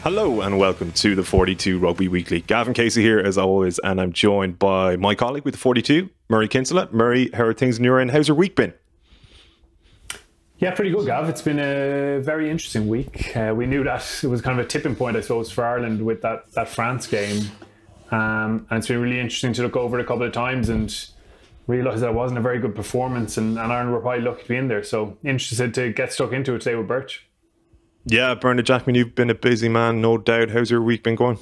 Hello and welcome to the 42 Rugby Weekly. Gavan Casey here as always, and I'm joined by my colleague with the 42, Murray Kinsella. Murray, how are things in your end? How's your week been? Yeah, pretty good, Gav. It's been a very interesting week. We knew that it was kind of a tipping point, I suppose, for Ireland with that France game. And it's been really interesting to look over it a couple of times and realise that it wasn't a very good performance, and Ireland were probably lucky to be in there. So interested to get stuck into it today with Birch. Yeah, Bernard Jackman, you've been a busy man, no doubt. How's your week been going?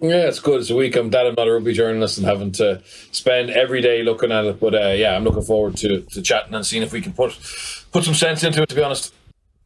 Yeah, it's good. It's a week. I'm glad I'm not a rugby journalist and having to spend every day looking at it. But yeah, I'm looking forward to chatting and seeing if we can put some sense into it, to be honest.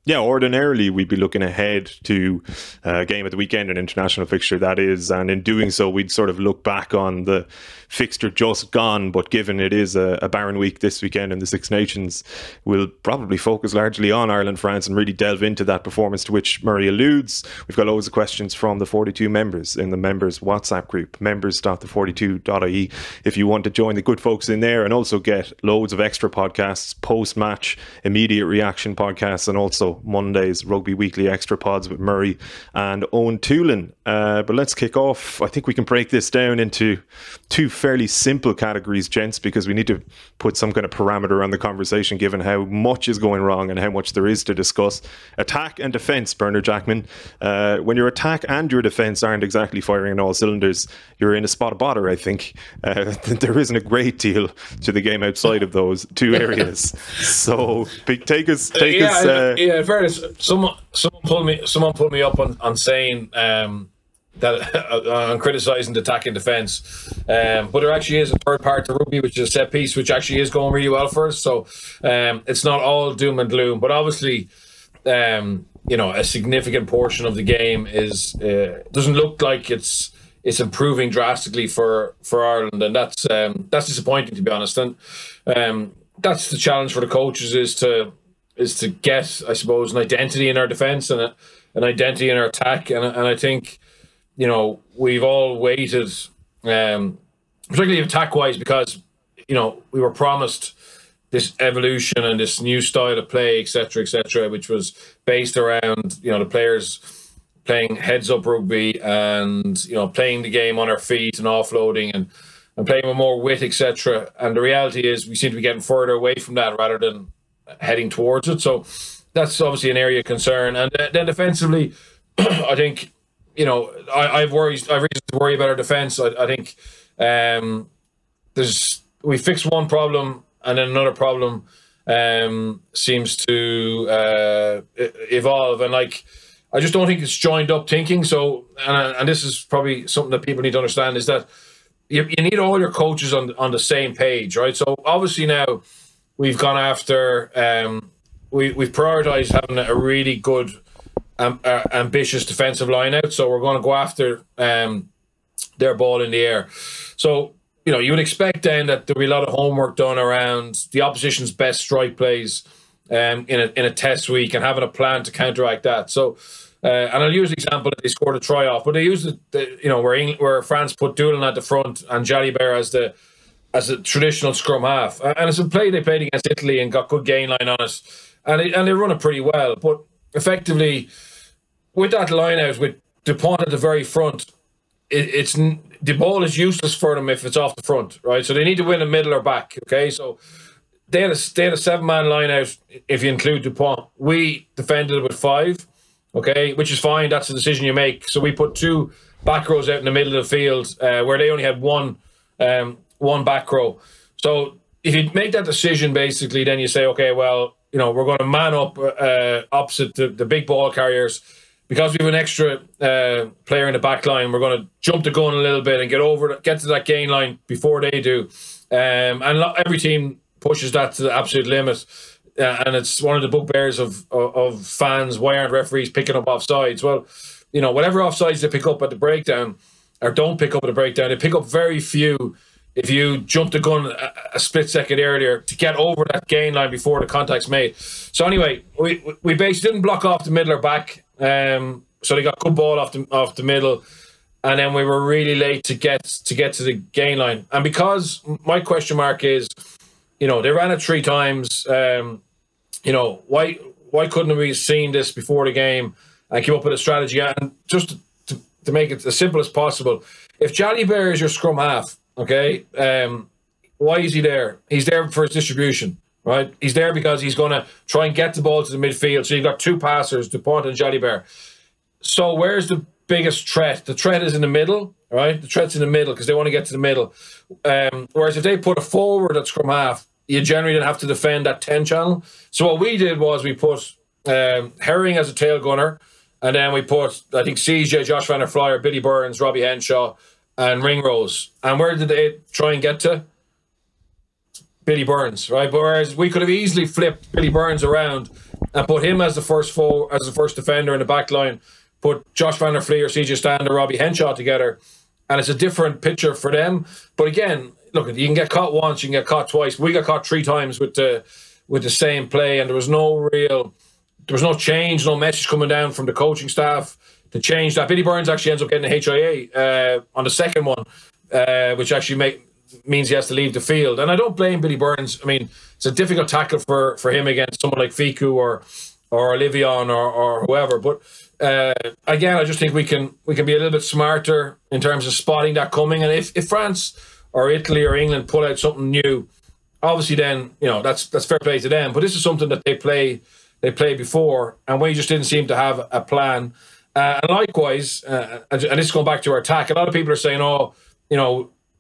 Yeah, ordinarily we'd be looking ahead to a game at the weekend, an international fixture that is, and in doing so we'd sort of look back on the fixture just gone, but given it is a barren week this weekend in the Six Nations, we'll probably focus largely on Ireland-France and really delve into that performance to which Murray alludes. We've got loads of questions from the 42 members in the members WhatsApp group, members.the42.ie, if you want to join the good folks in there and also get loads of extra podcasts, post-match, immediate reaction podcasts, and also Monday's Rugby Weekly extra pods with Murray and Owen Toolin. But let's kick off. I think we can break this down into two fairly simple categories, gents, because we need to put some kind of parameter on the conversation given how much is going wrong and how much there is to discuss. Attack and defence, Bernard Jackman. When your attack and your defence aren't exactly firing on all cylinders, you're in a spot of bother, I think. There isn't a great deal to the game outside of those two areas. So take us. In fairness, someone pulled me up on saying that I'm criticising the attack and defence, but there actually is a third part to rugby, which is a set piece, which actually is going really well for us. So it's not all doom and gloom, but obviously, a significant portion of the game is doesn't look like it's improving drastically for Ireland, and that's disappointing, to be honest. And that's the challenge for the coaches is to get, I suppose, an identity in our defence and an identity in our attack, and I think, we've all waited, particularly attack-wise, because, we were promised this evolution and this new style of play, etc., which was based around, the players playing heads-up rugby and, playing the game on our feet and offloading and playing with more wit, etc. And the reality is we seem to be getting further away from that rather than heading towards it. So that's obviously an area of concern. And then defensively, I think, I've reason to worry about our defence. I think we fixed one problem and then another problem seems to evolve. And I just don't think it's joined up thinking. So, and this is probably something that people need to understand, is that you need all your coaches on the same page, right? So obviously now we've gone after, we've prioritised having a really good, ambitious defensive line out. So we're going to go after their ball in the air. So, you would expect then that there'll be a lot of homework done around the opposition's best strike plays in a test week and having a plan to counteract that. So, and I'll use the example that they scored a try off, but they used it, where France put Doolan at the front and Jalibert as a traditional scrum half. And it's a play they played against Italy and got good gain line on it. And they run it pretty well. But effectively, with that line out, with Dupont at the very front, the ball is useless for them if it's off the front, right? So they need to win a middle or back, okay? So they had a 7-man line out if you include Dupont. We defended it with 5, okay? Which is fine. That's the decision you make. So we put 2 back rows out in the middle of the field where they only had one back row. So if you make that decision, basically, then you say, okay, well, we're going to man up opposite the big ball carriers. Because we have an extra player in the back line, we're going to jump the gun a little bit and get to that gain line before they do. And every team pushes that to the absolute limit. And it's one of the bugbears of fans. Why aren't referees picking up offsides? Well, whatever offsides they pick up at the breakdown or don't pick up at the breakdown, they pick up very few if you jump the gun a split second earlier to get over that gain line before the contact's made. So anyway, we basically didn't block off the middle or back. So they got good ball off the middle, and then we were really late to get to the gain line. And because my question mark is, they ran it 3 times. Why couldn't we have seen this before the game and keep up with a strategy. And just to make it as simple as possible, if Jalibert is your scrum half, okay, why is he there? He's there for his distribution, right? He's there because he's going to try and get the ball to the midfield. So you've got two passers, Dupont and Jalibert. So where's the biggest threat? The threat is in the middle, right? The threat's in the middle because they want to get to the middle. Whereas if they put a forward at scrum half, you generally don't have to defend that 10 channel. So what we did was we put Herring as a tail gunner, and then we put, I think, CJ, Josh Van der Flyer, Billy Burns, Robbie Henshaw, and Ringrose. And where did they try and get to? Billy Burns, right? But whereas we could have easily flipped Billy Burns around and put him as the first defender in the back line, put Josh Van der Fleer, CJ Stander, Robbie Henshaw together, and it's a different picture for them. But again, look, you can get caught once, you can get caught twice. We got caught 3 times with the same play, and there was no change, no message coming down from the coaching staff to change that. Billy Burns actually ends up getting a HIA on the second one, which actually means he has to leave the field. And I don't blame Billy Burns. I mean, it's a difficult tackle for him against someone like Fiku or Olivion or whoever. But again, I just think we can be a little bit smarter in terms of spotting that coming. And if France or Italy or England pull out something new, obviously then, that's fair play to them. But this is something that they played before, and we just didn't seem to have a plan. And likewise, and this is going back to our attack, a lot of people are saying,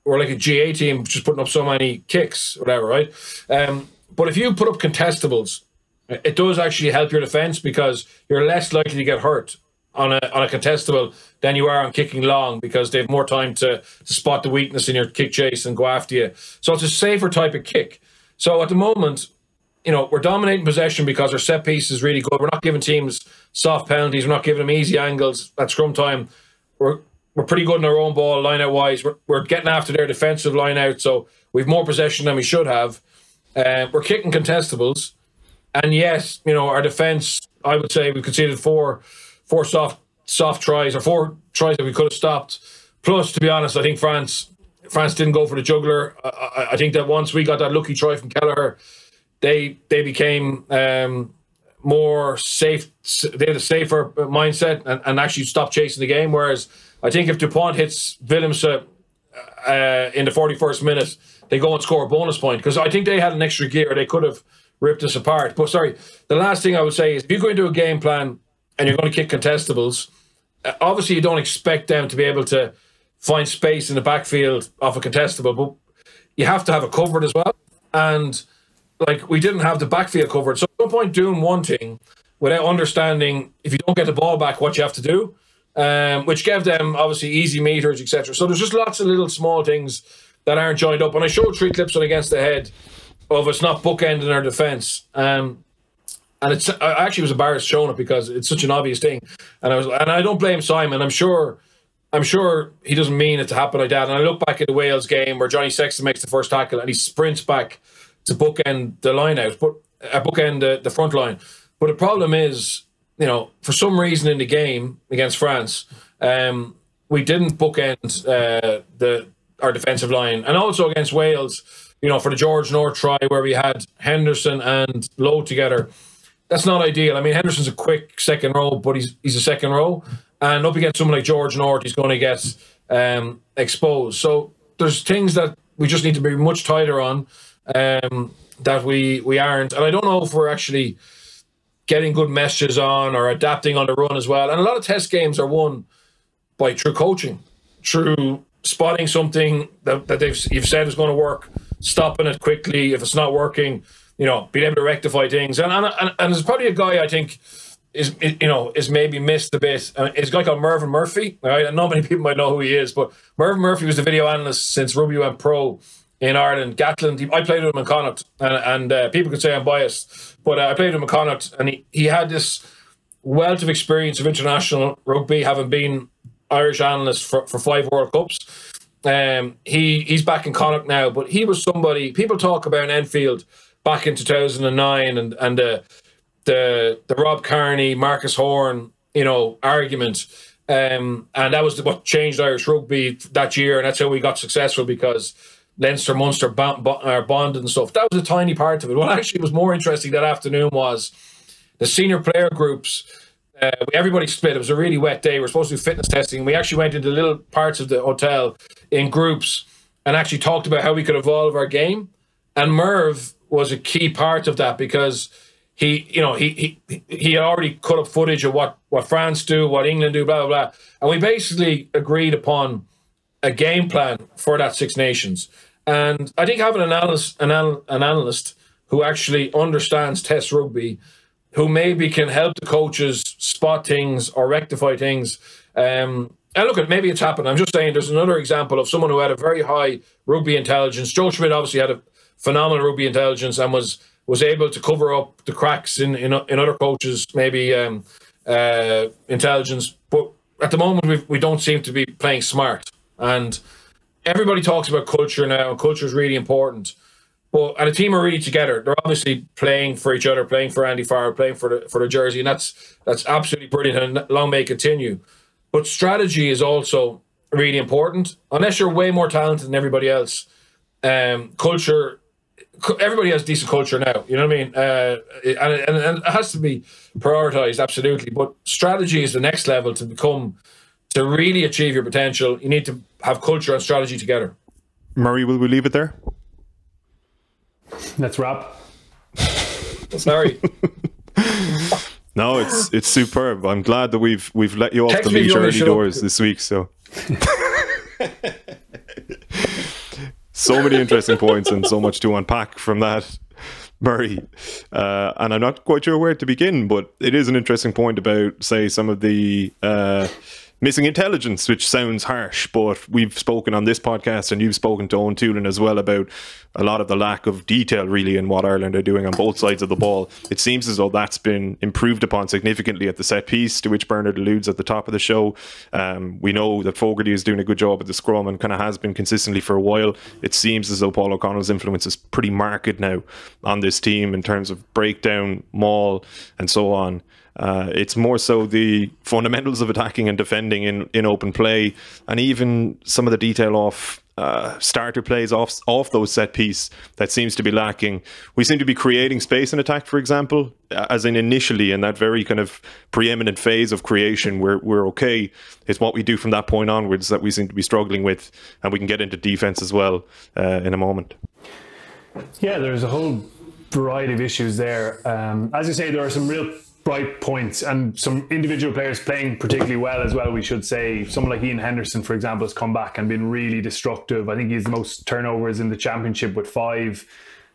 we're like a GA team just putting up so many kicks, whatever, right? But if you put up contestables, it does actually help your defence because you're less likely to get hurt on a contestable than you are on kicking long because they have more time to spot the weakness in your kick chase and go after you. So it's a safer type of kick. So at the moment, we're dominating possession because our set piece is really good. We're not giving teams soft penalties. We're not giving them easy angles at scrum time. We're pretty good in our own ball, line-out wise. We're getting after their defensive line-out, so we've more possession than we should have. We're kicking contestables. And yes, our defence, I would say we conceded four soft tries, or 4 tries that we could have stopped. Plus, to be honest, I think France didn't go for the juggler. I think that once we got that lucky try from Kelleher, they became more safe. They had a safer mindset and actually stopped chasing the game. Whereas I think if Dupont hits Willemse in the 41st minute, they go and score a bonus point because I think they had an extra gear. They could have ripped us apart. But sorry, the last thing I would say is if you go into a game plan and you're going to kick contestables, obviously you don't expect them to be able to find space in the backfield off a contestable, but you have to have it covered as well. And we didn't have the backfield covered. So no point doing one thing without understanding if you don't get the ball back what you have to do, which gave them obviously easy meters, etc. So there's just lots of little small things that aren't joined up. And I showed 3 clips on Against the Head of us not bookending our defence. And I actually was embarrassed showing it because it's such an obvious thing. And I don't blame Simon. I'm sure he doesn't mean it to happen like that. And I look back at the Wales game where Johnny Sexton makes the first tackle and he sprints back to bookend the line out, but bookend the front line. But the problem is, for some reason in the game against France, we didn't bookend our defensive line, and also against Wales, for the George North try where we had Henderson and Lowe together. That's not ideal. I mean, Henderson's a quick second row, but he's a second row, and up against someone like George North, he's going to get exposed. So there's things that we just need to be much tighter on. That we aren't, and I don't know if we're actually getting good messages on or adapting on the run as well. And a lot of test games are won by true coaching, through spotting something that you've said is going to work, stopping it quickly if it's not working, being able to rectify things. And there's probably a guy I think is maybe missed a bit. It's a guy called Mervyn Murphy. Right, and not many people might know who he is, but Mervyn Murphy was the video analyst since Rugby went pro in Ireland. Gatland, I played with him in Connacht, and people could say I'm biased, but I played with him in Connacht, and he had this wealth of experience of international rugby, having been Irish analyst for 5 World Cups. He's back in Connacht now, but he was somebody, people talk about Enfield back in 2009 and the Rob Kearney, Marcus Horn, argument. And that was what changed Irish rugby that year, and that's how we got successful, because Leinster, Munster bonded and stuff. That was a tiny part of it. What actually was more interesting that afternoon was the senior player groups everybody split. It was a really wet day. We were supposed to do fitness testing. We actually went into little parts of the hotel in groups and actually talked about how we could evolve our game. And Merv was a key part of that because he had already cut up footage of what France do, what England do, blah, blah, blah. And we basically agreed upon a game plan for that Six Nations. And I think having an analyst who actually understands Test rugby, who maybe can help the coaches spot things or rectify things. And look, maybe it's happened. I'm just saying there's another example of someone who had a very high rugby intelligence. Joe Schmidt obviously had a phenomenal rugby intelligence and was able to cover up the cracks in other coaches, maybe intelligence. But at the moment, we don't seem to be playing smart. And everybody talks about culture now, and culture is really important. And the team are really together. They're obviously playing for each other, playing for Andy Farrell, playing for the jersey, and that's absolutely brilliant, and long may it continue. But strategy is also really important. Unless you're way more talented than everybody else, culture. Everybody has decent culture now. You know what I mean? And it has to be prioritized, absolutely. But strategy is the next level to really achieve your potential. You need to have culture and strategy together. Murray, will we leave it there? Let's wrap. Sorry. No, it's superb. I'm glad that we've let you off the leash early doors this week. So many interesting points and so much to unpack from that, Murray. And I'm not quite sure where to begin, but it is an interesting point about, say, some of the missing intelligence, which sounds harsh, but we've spoken on this podcast and you've spoken to Owen Toolan as well about a lot of the lack of detail really in what Ireland are doing on both sides of the ball. It seems as though that's been improved upon significantly at the set piece, to which Bernard alludes at the top of the show. We know that Fogarty is doing a good job at the scrum and kind of has been consistently for a while. It seems as though Paul O'Connell's influence is pretty marked now on this team in terms of breakdown, maul and so on. It's more so the fundamentals of attacking and defending in open play, and even some of the detail off starter plays off those set piece that seems to be lacking. We seem to be creating space in attack, for example, as in initially in that very kind of preeminent phase of creation we're okay. It's what we do from that point onwards that we seem to be struggling with, and we can get into defense as well in a moment. Yeah, there's a whole variety of issues there. As you say, there are some real bright points and some individual players playing particularly well as well, we should say. Someone like Ian Henderson, for example, has come back and been really destructive. I think he's the most turnovers in the championship with 5.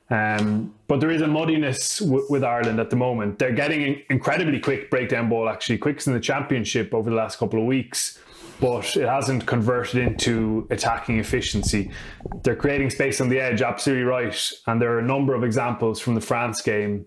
But there is a muddiness with Ireland at the moment. They're getting incredibly quick breakdown ball, actually, quickest in the championship over the last couple of weeks, but it hasn't converted into attacking efficiency. They're creating space on the edge, absolutely right. And there are a number of examples from the France game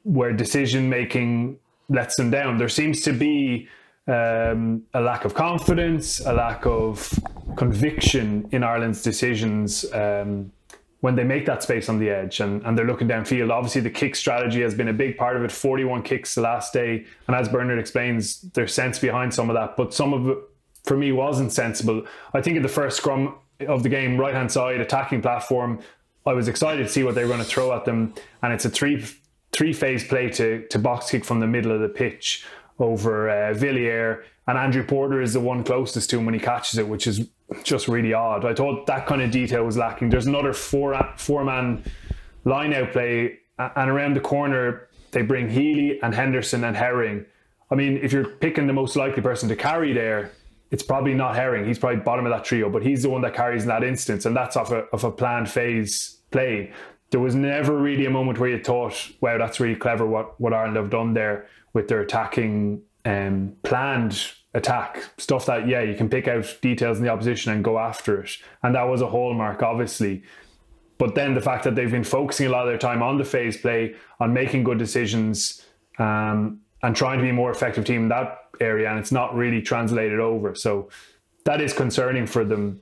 where decision making lets them down. There seems to be a lack of confidence, a lack of conviction in Ireland's decisions when they make that space on the edge and they're looking downfield. Obviously, the kick strategy has been a big part of it. 41 kicks the last day. And as Bernard explains, there's sense behind some of that. But some of it, for me, wasn't sensible. I think in the first scrum of the game, right-hand side, attacking platform, I was excited to see what they were going to throw at them. And it's a three-phase play to box kick from the middle of the pitch over Villiers, and Andrew Porter is the one closest to him when he catches it, which is just really odd. I thought that kind of detail was lacking. There's another four-man line-out play, and around the corner they bring Healy and Henderson and Herring. I mean, if you're picking the most likely person to carry there, it's probably not Herring. He's probably bottom of that trio, but he's the one that carries in that instance, and that's off a planned phase play. There was never really a moment where you thought, wow, that's really clever what Ireland have done there with their attacking, planned attack. Stuff that, yeah, you can pick out details in the opposition and go after it. And that was a hallmark, obviously. But then the fact that they've been focusing a lot of their time on the phase play, on making good decisions, and trying to be a more effective team in that area, and it's not really translated over. So that is concerning for them.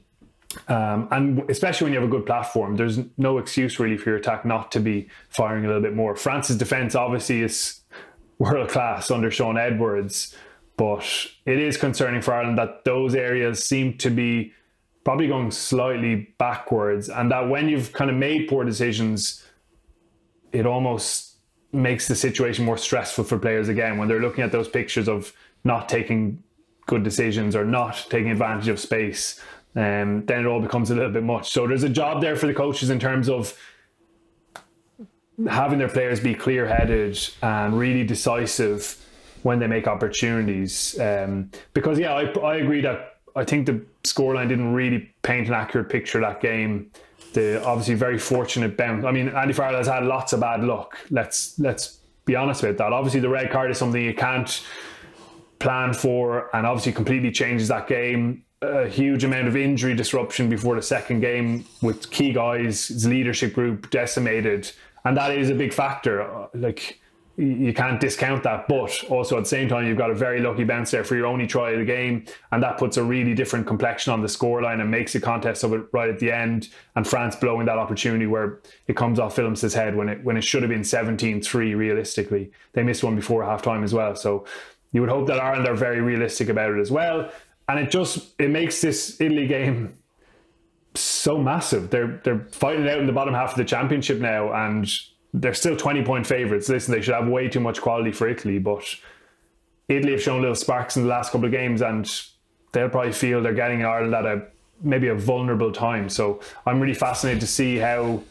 And especially when you have a good platform, there's no excuse really for your attack not to be firing a little bit more. France's defence obviously is world class under Sean Edwards, but it is concerning for Ireland that those areas seem to be probably going slightly backwards, and that when you've kind of made poor decisions, it almost makes the situation more stressful for players again when they're looking at those pictures of not taking good decisions or not taking advantage of space. Then it all becomes a little bit much. So there's a job there for the coaches in terms of having their players be clear-headed and really decisive when they make opportunities. Because, yeah, I agree that I think the scoreline didn't really paint an accurate picture of that game. The obviously very fortunate bounce. I mean, Andy Farrell has had lots of bad luck. Let's be honest about that. Obviously, the red card is something you can't plan for, and obviously completely changes that game. A huge amount of injury disruption before the second game with key guys, his leadership group decimated, and that is a big factor. Like, you can't discount that, but also at the same time, you've got a very lucky bounce there for your only try of the game, and that puts a really different complexion on the scoreline and makes a contest of it right at the end. And France blowing that opportunity where it comes off Phillips' head when it should have been 17-3 realistically. They missed one before half time as well. So you would hope that Ireland are very realistic about it as well. And it makes this Italy game so massive. They're fighting it out in the bottom half of the championship now, and they're still 20-point favourites. Listen, they should have way too much quality for Italy, but Italy have shown little sparks in the last couple of games, and they'll probably feel they're getting Ireland at maybe a vulnerable time. So I'm really fascinated to see how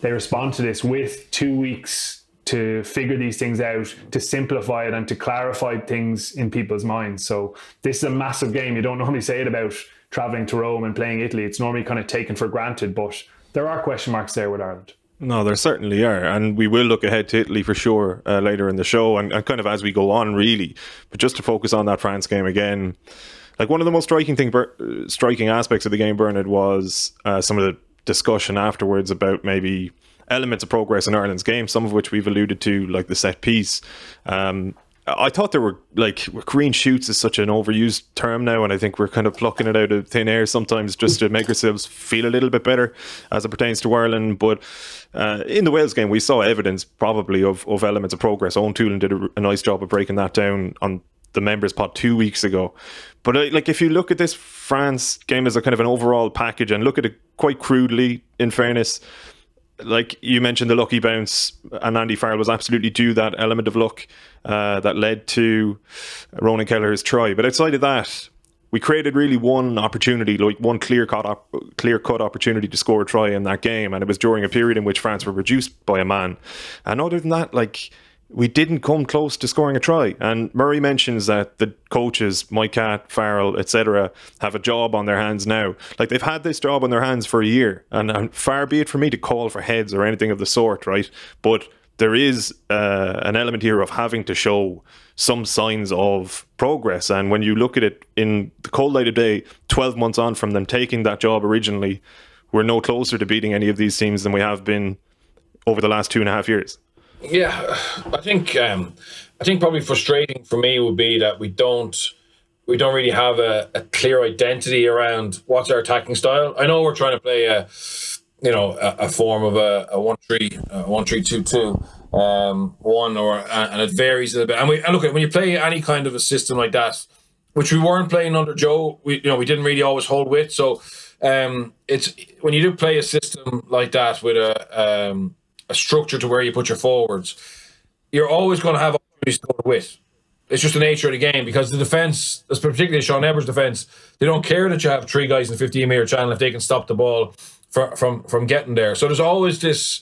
they respond to this with 2 weeks to figure these things out, to simplify it and to clarify things in people's minds. So this is a massive game. You don't normally say it about travelling to Rome and playing Italy. It's normally kind of taken for granted, but there are question marks there with Ireland. No, there certainly are. And we will look ahead to Italy for sure later in the show and kind of as we go on, really. But just to focus on that France game again, like one of the most striking aspects of the game, Bernard, was some of the discussion afterwards about maybe elements of progress in Ireland's game, some of which we've alluded to, like the set piece. I thought there were, like, green shoots is such an overused term now, and I think we're kind of plucking it out of thin air sometimes just to make ourselves feel a little bit better as it pertains to Ireland. But in the Wales game, we saw evidence probably of elements of progress. Owen Toolan did a nice job of breaking that down on the members pod 2 weeks ago. But like, if you look at this France game as a kind of an overall package and look at it quite crudely, in fairness, like you mentioned, the lucky bounce, and Andy Farrell was absolutely due that element of luck that led to Ronan Kelleher's try. But outside of that, we created really one opportunity, like one clear-cut opportunity to score a try in that game, and it was during a period in which France were reduced by a man. And other than that, like, we didn't come close to scoring a try. And Murray mentions that the coaches, Mike Catt, Farrell, etc., have a job on their hands now. Like, they've had this job on their hands for a year, and far be it for me to call for heads or anything of the sort, right? But there is an element here of having to show some signs of progress. And when you look at it in the cold light of day, 12 months on from them taking that job originally, we're no closer to beating any of these teams than we have been over the last 2.5 years. Yeah, I think probably frustrating for me would be that we don't really have a clear identity around what's our attacking style. I know we're trying to play a form of a 1-3-2-2, and it varies a little bit. And look, when you play any kind of a system like that, which we weren't playing under Joe, we didn't really always hold with. So it's when you do play a system like that with a structure to where you put your forwards, you're always going to have opportunities to go to wit. It's just the nature of the game, because the defence, particularly Sean Eber's defence, they don't care that you have 3 guys in the 15-metre channel if they can stop the ball from getting there. So there's always this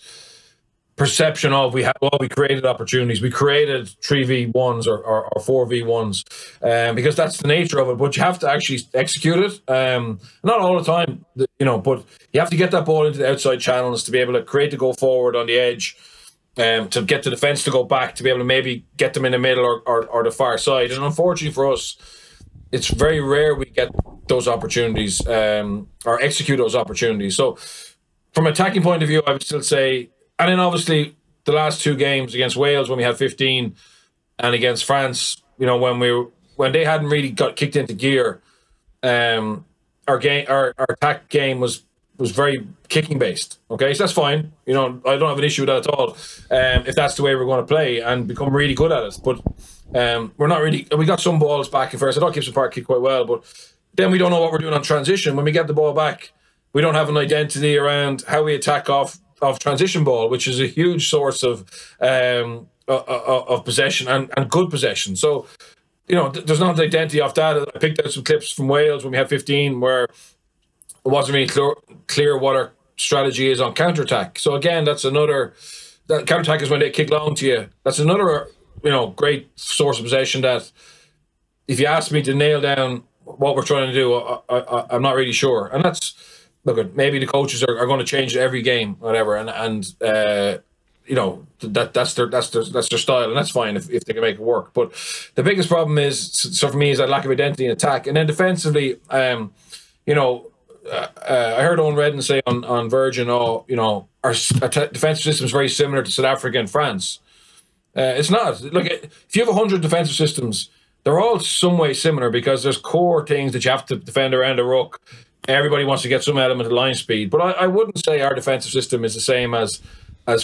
perception of we created opportunities. We created 3v1s or 4v1s because that's the nature of it. But you have to actually execute it. Not all the time, but you have to get that ball into the outside channels to be able to create the go forward on the edge, to get the defence to go back, to be able to maybe get them in the middle or the far side. And unfortunately for us, it's very rare we get those opportunities or execute those opportunities. So from an attacking point of view, I would still say, and then obviously the last 2 games against Wales when we had 15, and against France, when they hadn't really got kicked into gear, our attack game was very kicking based. Okay, so that's fine. I don't have an issue with that at all. If that's the way we're going to play and become really good at it, but we're not really. We got some balls back and first. I thought Gibson Park kicked quite well, but then we don't know what we're doing on transition. When we get the ball back, we don't have an identity around how we attack off transition ball, which is a huge source of of possession and good possession. So, there's not an identity off that. I picked out some clips from Wales when we had 15 where it wasn't really clear what our strategy is on counter-attack. So again, that counter-attack is when they kick long to you. That's another, great source of possession that if you ask me to nail down what we're trying to do, I'm not really sure. And maybe the coaches are going to change it every game, whatever. That's their style, and that's fine if they can make it work. But the biggest problem for me is that lack of identity in attack. And then defensively, I heard Owen Redden say on Virgin, our defensive system is very similar to South Africa and France. It's not. Look, if you have 100 defensive systems, they're all some way similar because there's core things that you have to defend around a ruck. Everybody wants to get some element of line speed. But I wouldn't say our defensive system is the same as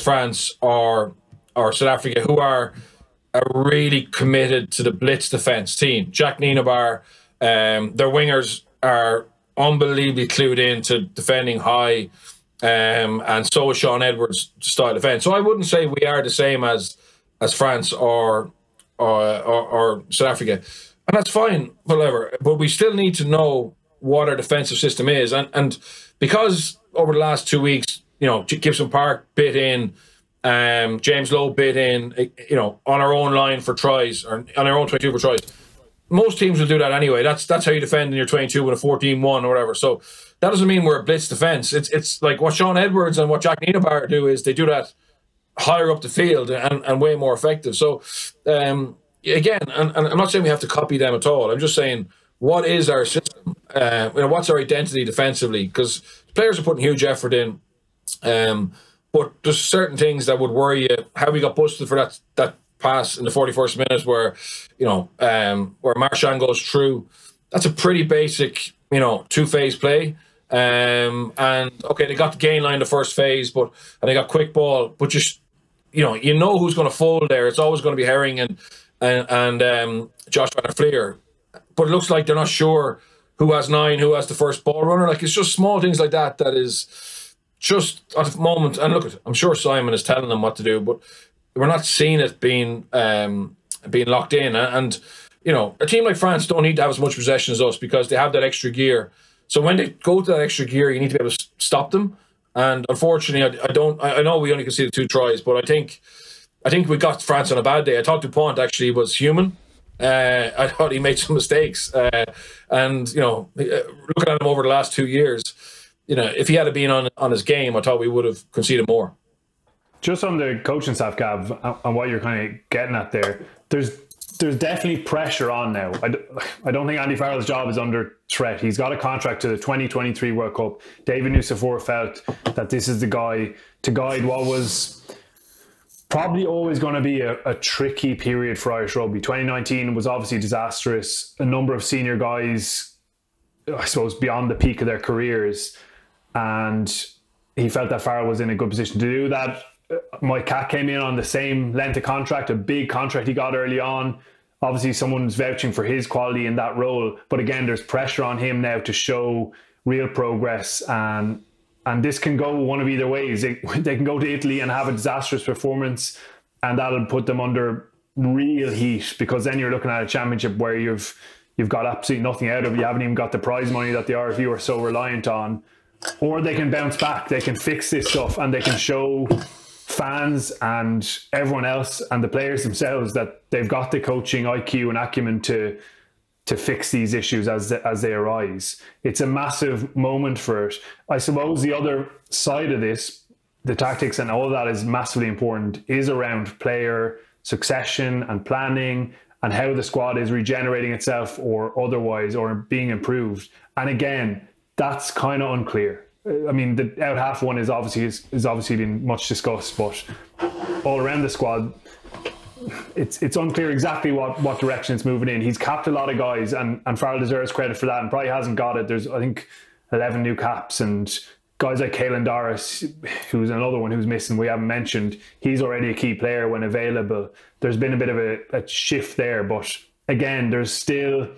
France or South Africa, who are really committed to the blitz defense team. Jack Nienaber, their wingers are unbelievably clued in to defending high, and so is Sean Edwards' style defense. So I wouldn't say we are the same as France or South Africa, and that's fine, whatever. But we still need to know what our defensive system is, and because over the last 2 weeks, Gibson Park bit in, James Lowe bit in, on our own line for tries, or on our own 22 for tries. Most teams will do that anyway. That's how you defend in your 22 with a 14-1 or whatever. So that doesn't mean we're a blitz defense. It's like what Sean Edwards and what Jack Nienaber do is they do that higher up the field and way more effective. So again, and I'm not saying we have to copy them at all. I'm just saying, what is our system? What's our identity defensively? Because players are putting huge effort in. But there's certain things that would worry you. How we got busted for that pass in the 41st minute where Marchand goes through. That's a pretty basic, two-phase play. And okay, they got the gain line the first phase, and they got quick ball. But just you know who's going to fold there. It's always going to be Herring and Josh Van Fleer. But it looks like they're not sure who has 9, who has the first ball runner. Like, it's just small things like that is just at the moment. And look, I'm sure Simon is telling them what to do, but we're not seeing it being locked in. And a team like France don't need to have as much possession as us because they have that extra gear. So when they go to that extra gear, you need to be able to stop them. And unfortunately, I know we only conceded 2 tries, but I think we got France on a bad day. I thought Dupont actually was human. I thought he made some mistakes. And looking at him over the last 2 years, if he had been on his game, I thought we would have conceded more. Just on the coaching staff, Gav, and what you're kind of getting at there, there's definitely pressure on now. I don't think Andy Farrell's job is under threat. He's got a contract to the 2023 World Cup. David Nucifora felt that this is the guy to guide what was probably always going to be a tricky period for Irish rugby. 2019 was obviously disastrous. A number of senior guys, I suppose, beyond the peak of their careers. And he felt that Farrell was in a good position to do that. Mike Catt came in on the same length of contract, a big contract he got early on. Obviously, someone's vouching for his quality in that role. But again, there's pressure on him now to show real progress. And this can go one of either ways. They can go to Italy and have a disastrous performance, and that'll put them under real heat, because then you're looking at a championship where you've got absolutely nothing out of it. You haven't even got the prize money that the RFU are so reliant on. Or they can bounce back. They can fix this stuff, and they can show fans and everyone else and the players themselves that they've got the coaching IQ and acumen to fix these issues as they arise. It's a massive moment for it. I suppose the other side of this, the tactics and all of that is massively important, is around player succession and planning and how the squad is regenerating itself or otherwise, or being improved. And again, that's kind of unclear. I mean, the out half one is obviously been much discussed, but all around the squad, it's unclear exactly what direction it's moving in. He's capped a lot of guys, and Farrell deserves credit for that, and probably hasn't got it. There's, I think, 11 new caps, and guys like Caelan Doris, who's another one who's missing, we haven't mentioned. He's already a key player when available. There's been a bit of a shift there, but again, there's still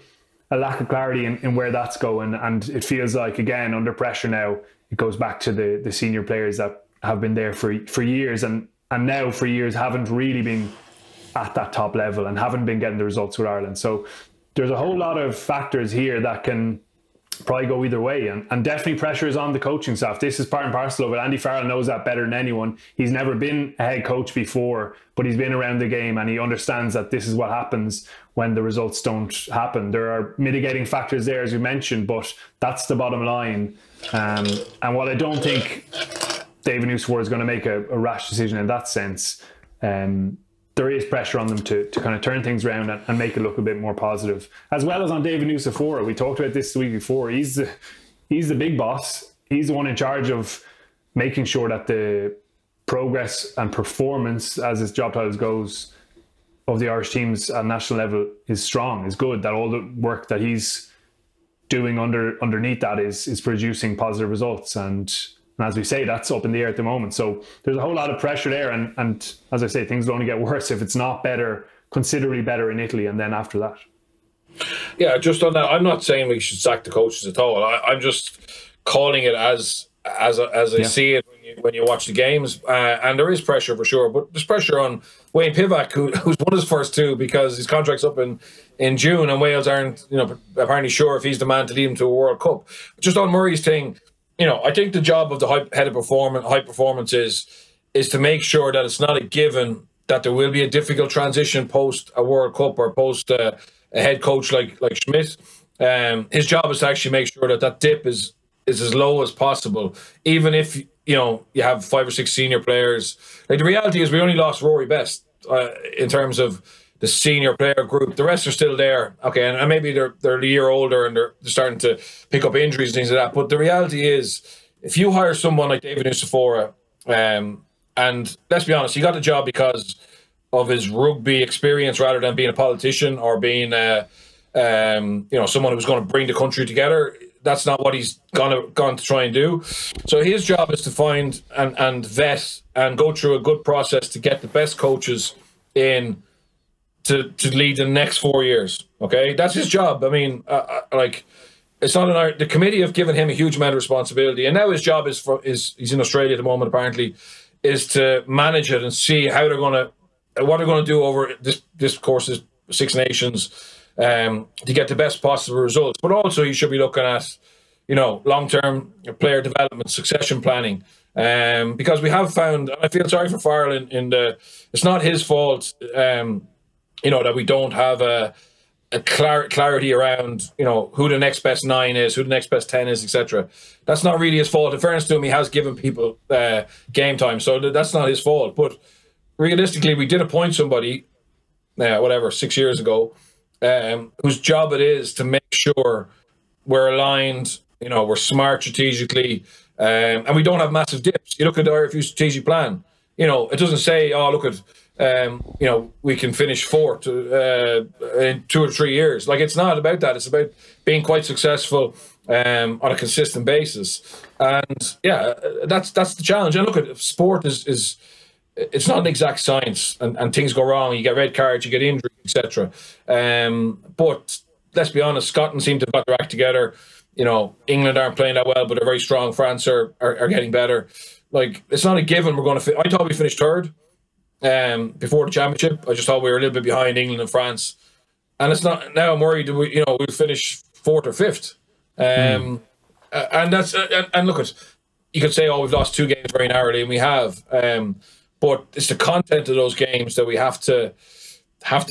a lack of clarity in where that's going, and it feels like, again, under pressure now, it goes back to the senior players that have been there for years and now for years haven't really been at that top level and haven't been getting the results with Ireland. So there's a whole lot of factors here that can probably go either way, and definitely pressure is on the coaching staff. This is part and parcel of it. Andy Farrell knows that better than anyone. He's never been a head coach before, but he's been around the game and he understands that this is what happens when the results don't happen. There are mitigating factors there, as you mentioned, but that's the bottom line. And while I don't think David Nucifora is going to make a rash decision in that sense, there is pressure on them to kind of turn things around and make it look a bit more positive, as well as on David Nucifora. We talked about this the week before. He's the big boss. He's the one in charge of making sure that the progress and performance, as his job title goes, of the Irish teams at national level is strong, is good, that all the work that he's doing underneath that is producing positive results. And as we say, that's up in the air at the moment. So there's a whole lot of pressure there. And as I say, things will only get worse if it's not better, considerably better in Italy and then after that. Yeah, just on that, I'm not saying we should sack the coaches at all. I'm just calling it as I see it when you watch the games. And there is pressure for sure, but there's pressure on Wayne Pivac, who's won his first two because his contract's up in June, and Wales aren't apparently sure if he's the man to lead them to a World Cup. Just on Murray's thing, I think the job of the head of high performance is to make sure that it's not a given that there will be a difficult transition post a World Cup or post a head coach like Schmidt. His job is to actually make sure that dip is as low as possible, even if you have 5 or 6 senior players. Like, the reality is we only lost Rory Best in terms of the senior player group. The rest are still there, okay, and maybe they're a year older and they're starting to pick up injuries and things like that. But the reality is, if you hire someone like David Nucifora, and let's be honest, he got the job because of his rugby experience rather than being a politician or being someone who's going to bring the country together. That's not what he's gone to try and do. So his job is to find and vet and go through a good process to get the best coaches in to lead the next 4 years. Okay, that's his job. I mean, it's not the committee have given him a huge amount of responsibility, and now his job is he's in Australia at the moment. Apparently, is to manage it and see how what they're going to do over this course, this Six Nations, to get the best possible results. But also, you should be looking at long-term player development, succession planning. Because we have found, I feel sorry for Farrell it's not his fault. That we don't have a clarity around, who the next best 9 is, who the next best 10 is, etc. That's not really his fault. In fairness to him, he has given people game time, so that's not his fault. But realistically, we did appoint somebody, 6 years ago, whose job it is to make sure we're aligned, we're smart strategically, and we don't have massive dips. You look at the RFU strategic plan, it doesn't say, oh, look at, we can finish 4th in 2 or 3 years. Like, it's not about that. It's about being quite successful on a consistent basis. And yeah, that's the challenge. And look at sport is it's not an exact science, and things go wrong. You get red cards, you get injuries, etc. But let's be honest, Scotland seem to have got their act together. England aren't playing that well, but they're very strong. France are getting better. Like, it's not a given we're going to. I thought we finished 3rd before the championship. I just thought we were a little bit behind England and France, and it's not. Now I'm worried that we'll finish 4th or 5th. And that's and look at, you could say, oh, we've lost 2 games very narrowly, and we have. But it's the content of those games that we have to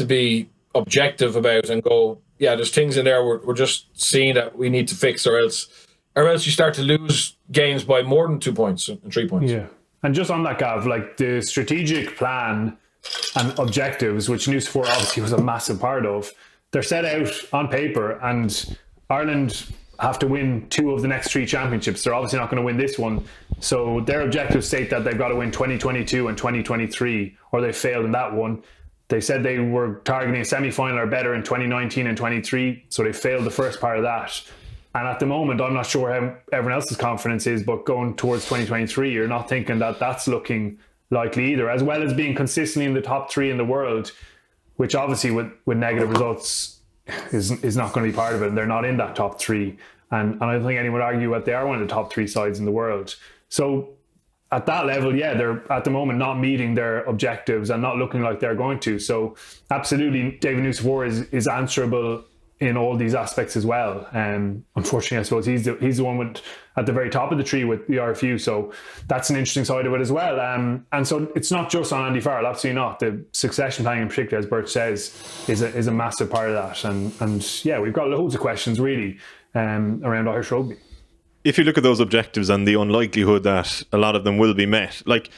be objective about and go, yeah, there's things in there we're just seeing that we need to fix, or else you start to lose games by more than 2 points and 3 points. Yeah. And just on that, Gav, like the strategic plan and objectives, which Nucifora obviously was a massive part of, they're set out on paper, and Ireland have to win 2 of the next 3 championships. They're obviously not going to win this one. So their objectives state that they've got to win 2022 and 2023, or they failed in that one. They said they were targeting a semi-final or better in 2019 and 23, so they failed the first part of that. And at the moment, I'm not sure how everyone else's confidence is, but going towards 2023, you're not thinking that that's looking likely either, as well as being consistently in the top 3 in the world, which obviously with negative results is not going to be part of it. And they're not in that top 3. And I don't think anyone would argue that they are one of the top 3 sides in the world. So at that level, yeah, they're at the moment not meeting their objectives and not looking like they're going to. So absolutely, David Nucifora is answerable in all these aspects as well. Unfortunately, I suppose he's the one at the very top of the tree with the RFU. So that's an interesting side of it as well. And so it's not just on Andy Farrell, absolutely not. The succession planning in particular, as Bert says, is a massive part of that. And yeah, we've got loads of questions really around Irish rugby. If you look at those objectives and the unlikelihood that a lot of them will be met, like,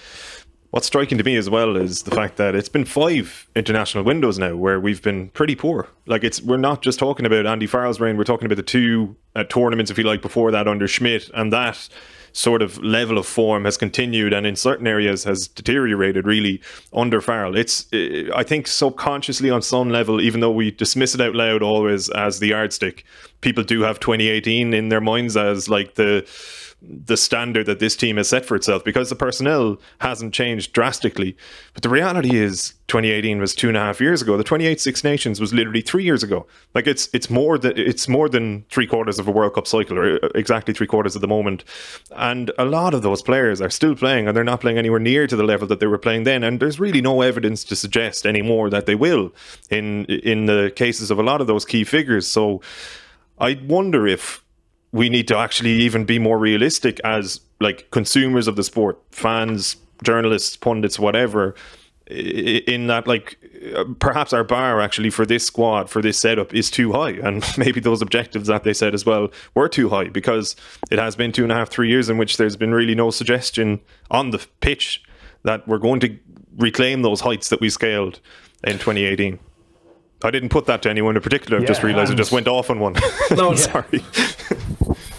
what's striking to me as well is the fact that it's been 5 international windows now where we've been pretty poor. Like, we're not just talking about Andy Farrell's reign, we're talking about the 2 tournaments, if you like, before that under Schmidt, and that sort of level of form has continued and in certain areas has deteriorated really under Farrell. It's, I think, subconsciously on some level, even though we dismiss it out loud always as the yardstick, people do have 2018 in their minds as like the standard that this team has set for itself, because the personnel hasn't changed drastically. But the reality is 2018 was 2.5 years ago. The 28 Six Nations was literally 3 years ago. Like, it's more than 3/4 of a World Cup cycle, or exactly 3/4 at the moment. And a lot of those players are still playing, and they're not playing anywhere near to the level that they were playing then. And there's really no evidence to suggest anymore that they will in the cases of a lot of those key figures. So I wonder if we need to actually even be more realistic as like consumers of the sport, fans, journalists, pundits, whatever, in that, like, perhaps our bar actually for this squad, for this setup, is too high, and maybe those objectives that they set as well were too high, because it has been 2.5, 3 years in which there's been really no suggestion on the pitch that we're going to reclaim those heights that we scaled in 2018. I didn't put that to anyone in particular. I've just realised I just went off on one. No, sorry.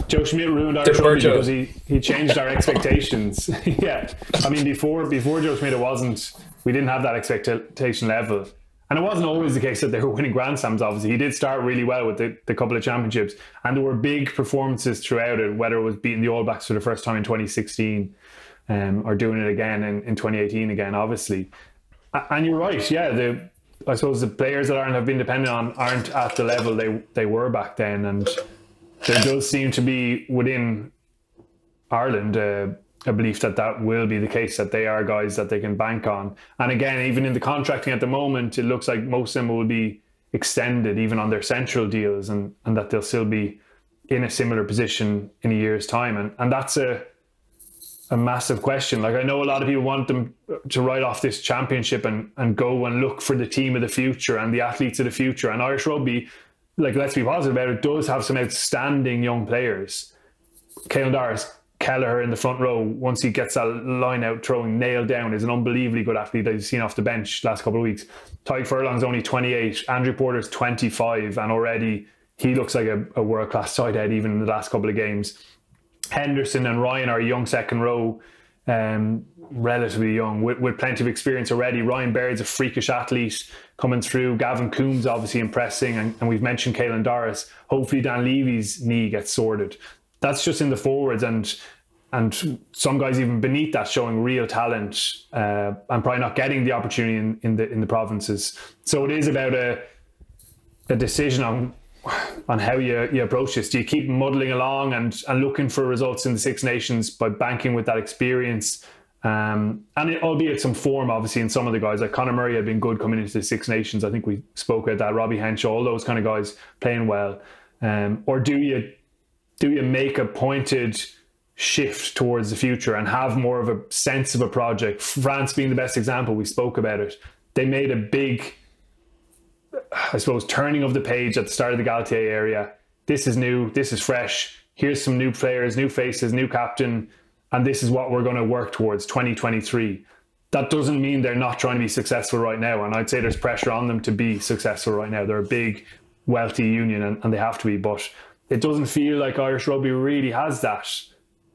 Joe Schmidt ruined Irish rugby because he changed our expectations. Yeah, I mean, before Joe Schmidt, we didn't have that expectation level, and it wasn't always the case that they were winning Grand Slams. Obviously, he did start really well with the couple of championships, and there were big performances throughout it. Whether it was beating the All Blacks for the first time in 2016, or doing it again in 2018 again, obviously. And you're right, yeah. I suppose the players that Ireland have been dependent on aren't at the level they were back then, and there does seem to be within Ireland a belief that will be the case, that they are guys that they can bank on. And again, even in the contracting at the moment, it looks like most of them will be extended even on their central deals, and that they'll still be in a similar position in a year's time. And that's a massive question. Like, I know a lot of people want them to write off this championship and go and look for the team of the future and the athletes of the future. And Irish rugby, like, let's be positive about it, does have some outstanding young players. Caelan Doris, Kelleher in the front row, once he gets that line out throwing nailed down, is an unbelievably good athlete that you've seen off the bench last couple of weeks. Tadhg Furlong's only 28, Andrew Porter's 25, and already he looks like a world-class side head even in the last couple of games. Henderson and Ryan are a young second row, relatively young, with plenty of experience already. Ryan Baird's a freakish athlete coming through. Gavin Coombs obviously impressing, and we've mentioned Caelan Doris. Hopefully Dan Levy's knee gets sorted. That's just in the forwards, and some guys even beneath that showing real talent, and probably not getting the opportunity in the provinces. So it is about a decision on how you approach this. Do you keep muddling along and looking for results in the Six Nations by banking with that experience? Albeit some form, obviously, in some of the guys. Like Conor Murray had been good coming into the Six Nations. I think we spoke about that. Robbie Henshaw, all those kind of guys playing well. Or do you make a pointed shift towards the future and have more of a sense of a project? France being the best example, we spoke about it. They made a big, I suppose, turning of the page at the start of the Galatier area. This is new, this is fresh. Here's some new players, new faces, new captain, and this is what we're going to work towards 2023. That doesn't mean they're not trying to be successful right now, and I'd say there's pressure on them to be successful right now. They're a big, wealthy union, and they have to be, but it doesn't feel like Irish rugby really has that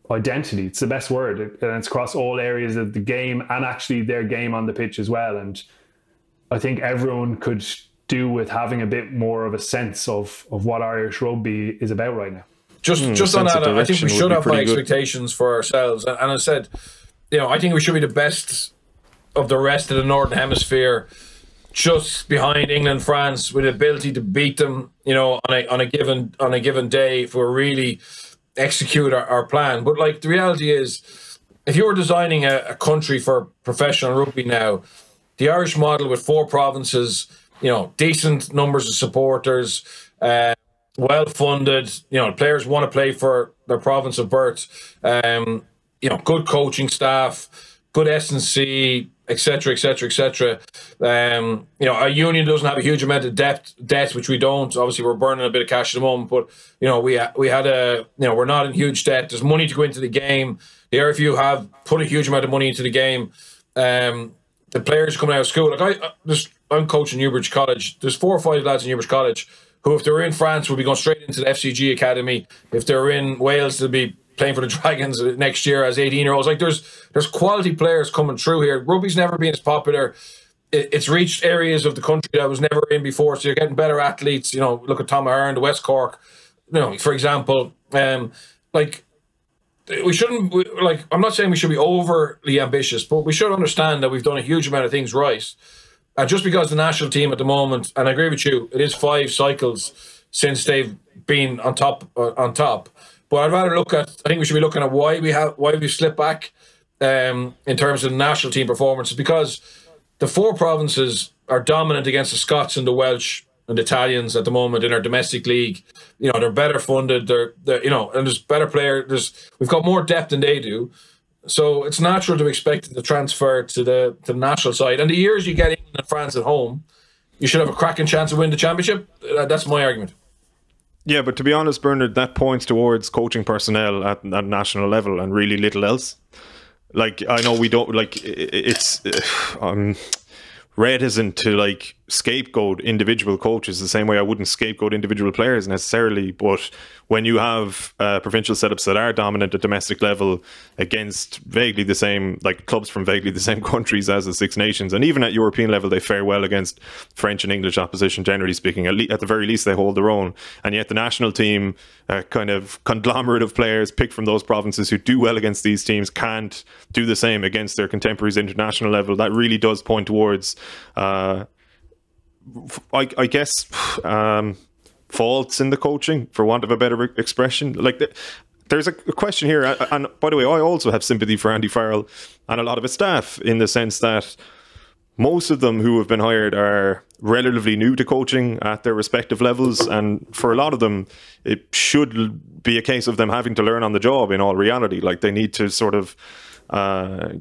identity. It's the best word, and it's across all areas of the game and actually their game on the pitch as well. And I think everyone could do with having a bit more of a sense of what Irish rugby is about right now. Just on that, I think we should have high expectations for ourselves. And I said, I think we should be the best of the rest of the Northern Hemisphere, just behind England, France, with the ability to beat them, on a given day if we really execute our plan. But like, the reality is, if you were designing a country for professional rugby now, the Irish model with 4 provinces, decent numbers of supporters, well funded, players want to play for their province of birth, good coaching staff, good S&C, etc., etc., etc. Our union doesn't have a huge amount of debt, which we don't. Obviously, we're burning a bit of cash at the moment, but we had we're not in huge debt. There's money to go into the game. The RFU have put a huge amount of money into the game. The players coming out of school, I'm coaching Newbridge College. There's 4 or 5 lads in Newbridge College who, if they were in France, would be going straight into the FCG academy. If they're in Wales, they'll be playing for the Dragons next year as 18-year-olds. Like, there's quality players coming through here. Rugby's never been as popular. It's reached areas of the country that was never in before. So you're getting better athletes. Look at Tom Ahern, the West Cork. For example, we shouldn't, I'm not saying we should be overly ambitious, but we should understand that we've done a huge amount of things right. And just because the national team at the moment, and I agree with you, it is 5 cycles since they've been on top. But I'd rather I think we should be looking at why we slipped back in terms of the national team performances, because the 4 provinces are dominant against the Scots and the Welsh and the Italians at the moment in our domestic league. They're better funded. They're and there's better players. We've got more depth than they do. So it's natural to expect the transfer to the national side. And the years you get England and France at home, you should have a cracking chance of winning the championship. That's my argument. Yeah, but to be honest, Bernard, that points towards coaching personnel at national level and really little else. Like, I know we don't, it's reticent to scapegoat individual coaches the same way I wouldn't scapegoat individual players necessarily, but when you have provincial setups that are dominant at domestic level against vaguely the same, clubs from vaguely the same countries as the Six Nations, and even at European level they fare well against French and English opposition, generally speaking, at the very least they hold their own, and yet the national team, kind of conglomerate of players picked from those provinces who do well against these teams, can't do the same against their contemporaries international level. That really does point towards I guess faults in the coaching, for want of a better expression. There's a question here, and by the way, I also have sympathy for Andy Farrell and a lot of his staff, in the sense that most of them who have been hired are relatively new to coaching at their respective levels, and for a lot of them it should be a case of them having to learn on the job in all reality. They need to sort of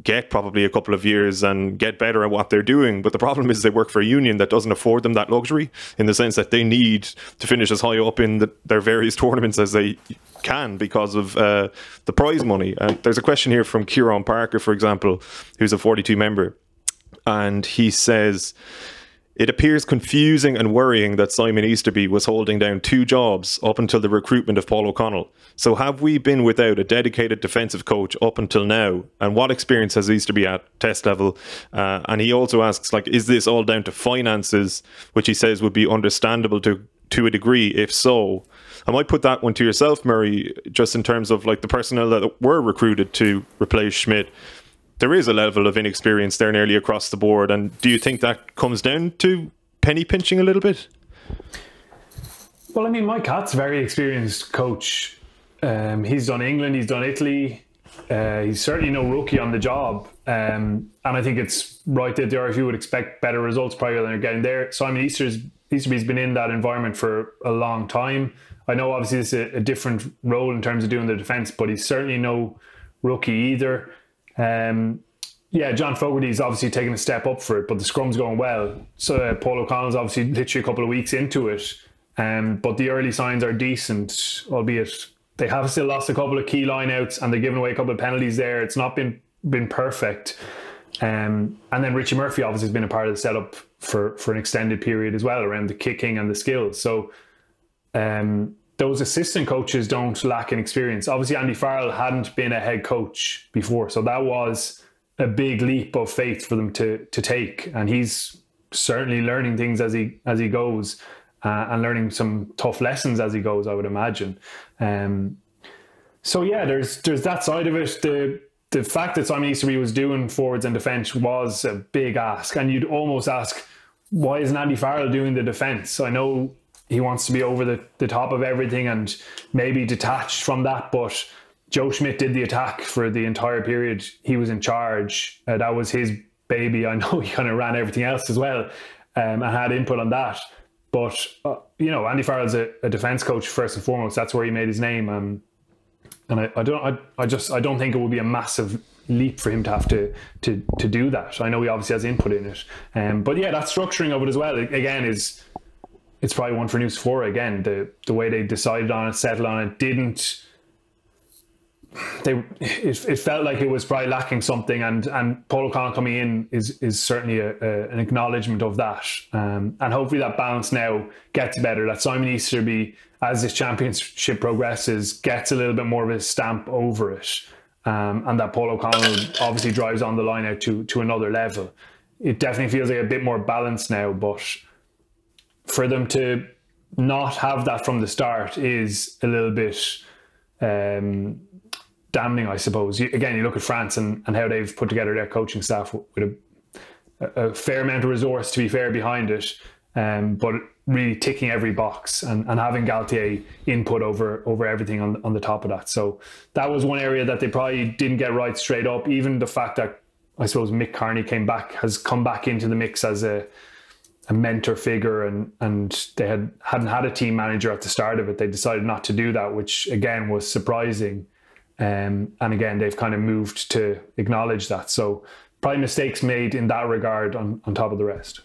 get probably a couple of years and get better at what they're doing. But the problem is they work for a union that doesn't afford them that luxury, in the sense that they need to finish as high up in their various tournaments as they can because of the prize money. And there's a question here from Kieran Parker, for example, who's a 42 member, and he says, it appears confusing and worrying that Simon Easterby was holding down 2 jobs up until the recruitment of Paul O'Connell. So have we been without a dedicated defensive coach up until now? And what experience has Easterby at test level? And he also asks, is this all down to finances, which he says would be understandable to a degree? If so, I might put that one to yourself, Murray, just in terms of the personnel that were recruited to replace Schmidt. There is a level of inexperience there nearly across the board. And do you think that comes down to penny pinching a little bit? Well, Mike Hatt's a very experienced coach. He's done England, he's done Italy. He's certainly no rookie on the job. And I think it's right that the RFU would expect better results probably than they're getting there. Simon Easterby's been in that environment for a long time. I know obviously this is a different role in terms of doing the defence, but he's certainly no rookie either. John Fogarty's obviously taken a step up for it, but the scrum's going well. So Paul O'Connell's obviously literally a couple of weeks into it, but the early signs are decent, albeit they have still lost a couple of key lineouts and they're giving away a couple of penalties there. It's not been perfect. And then Richie Murphy obviously has been a part of the setup for an extended period as well around the kicking and the skills. So those assistant coaches don't lack in experience. Obviously, Andy Farrell hadn't been a head coach before, so that was a big leap of faith for them to take. And he's certainly learning things as he goes, and learning some tough lessons as he goes, I would imagine. So yeah, there's that side of it. The fact that Simon Easterby was doing forwards and defence was a big ask, and you'd almost ask, why isn't Andy Farrell doing the defence? I know he wants to be over the top of everything and maybe detached from that, but Joe Schmidt did the attack for the entire period he was in charge. That was his baby. I know he kind of ran everything else as well, and had input on that. But Andy Farrell's a defence coach first and foremost. That's where he made his name. And I don't think it would be a massive leap for him to have to do that. I know he obviously has input in it. But yeah, that structuring of it as well, again, it's probably one for News 4 again. The way they decided on it, settled on it, it felt like it was probably lacking something, and Paul O'Connell coming in is certainly an acknowledgement of that, and hopefully that balance now gets better, that Simon Easterby, as this championship progresses, gets a little bit more of a stamp over it, and that Paul O'Connell obviously drives on the line out to another level. It definitely feels like a bit more balanced now, but for them to not have that from the start is a little bit damning, I suppose. Again, you look at France and how they've put together their coaching staff with a fair amount of resource, to be fair, behind it, but really ticking every box and having Galtier input over everything on the top of that. So that was one area that they probably didn't get right straight up. Even the fact that, I suppose, Mick Carney has come back into the mix as a mentor figure, and they hadn't had a team manager at the start of it. They decided not to do that, which again was surprising. And again, they've kind of moved to acknowledge that. So probably mistakes made in that regard on top of the rest.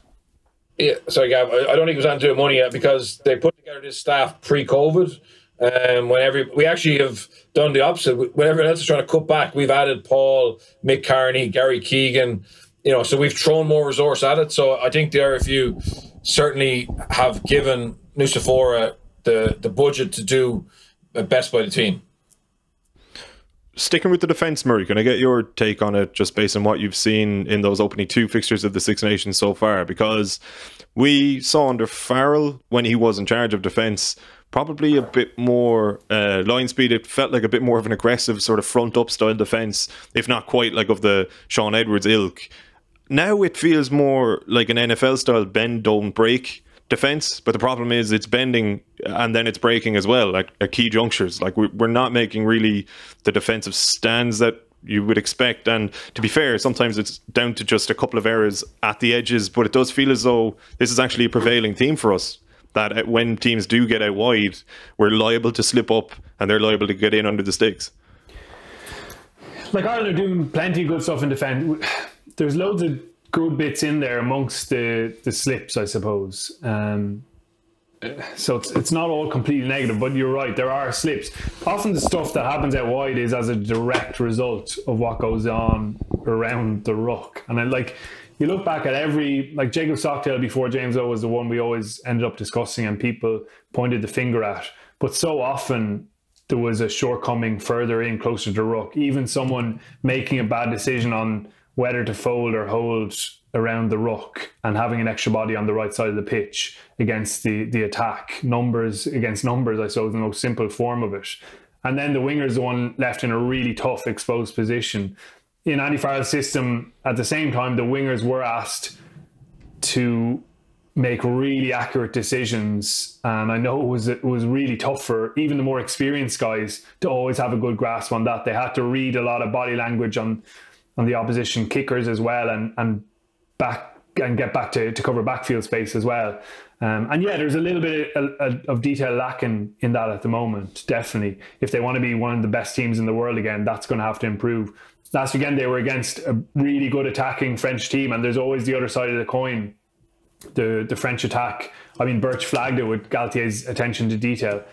Yeah, sorry, Gav. I don't think it was onto money yet, because they put together this staff pre-COVID. We actually have done the opposite. When everyone else is trying to cut back, we've added Paul, Mick Carney, Gary Keegan. So we've thrown more resource at it. So I think the RFU certainly have given Nucifora the budget to do best by the team. Sticking with the defence, Murray, can I get your take on it, just based on what you've seen in those opening 2 fixtures of the Six Nations so far? Because we saw under Farrell, when he was in charge of defence, probably a bit more line speed. It felt like a bit more of an aggressive sort of front-up style defence, if not quite like of the Sean Edwards ilk. Now it feels more like an NFL style bend, don't break defense, but the problem is it's bending and then it's breaking as well, like at key junctures. Like we're not making really the defensive stands that you would expect. And to be fair, sometimes it's down to just a couple of errors at the edges, but it does feel as though this is actually a prevailing theme for us, that when teams do get out wide, we're liable to slip up and they're liable to get in under the sticks. Like, Ireland are doing plenty of good stuff in defence. There's loads of good bits in there amongst the slips, I suppose. So it's not all completely negative, but you're right, there are slips. Often the stuff that happens out wide is as a direct result of what goes on around the ruck. And you look back at like Jacob Stockdale before James O was the one we always ended up discussing and people pointed the finger at. But so often there was a shortcoming further in, closer to ruck. Even someone making a bad decision on whether to fold or hold around the ruck and having an extra body on the right side of the pitch against the attack. Numbers against numbers, I suppose, the most simple form of it. And then the winger's the one left in a really tough, exposed position. In Andy Farrell's system, at the same time, the wingers were asked to make really accurate decisions. And I know it was really tough for even the more experienced guys to always have a good grasp on that. They had to read a lot of body language on the opposition kickers as well, and get back to cover backfield space as well. And yeah, there's a little bit of detail lacking in that at the moment, definitely. If they want to be one of the best teams in the world again, that's going to have to improve. Last weekend, they were against a really good attacking French team, and there's always the other side of the coin, the French attack. I mean, Birch flagged it with Galtier's attention to detail.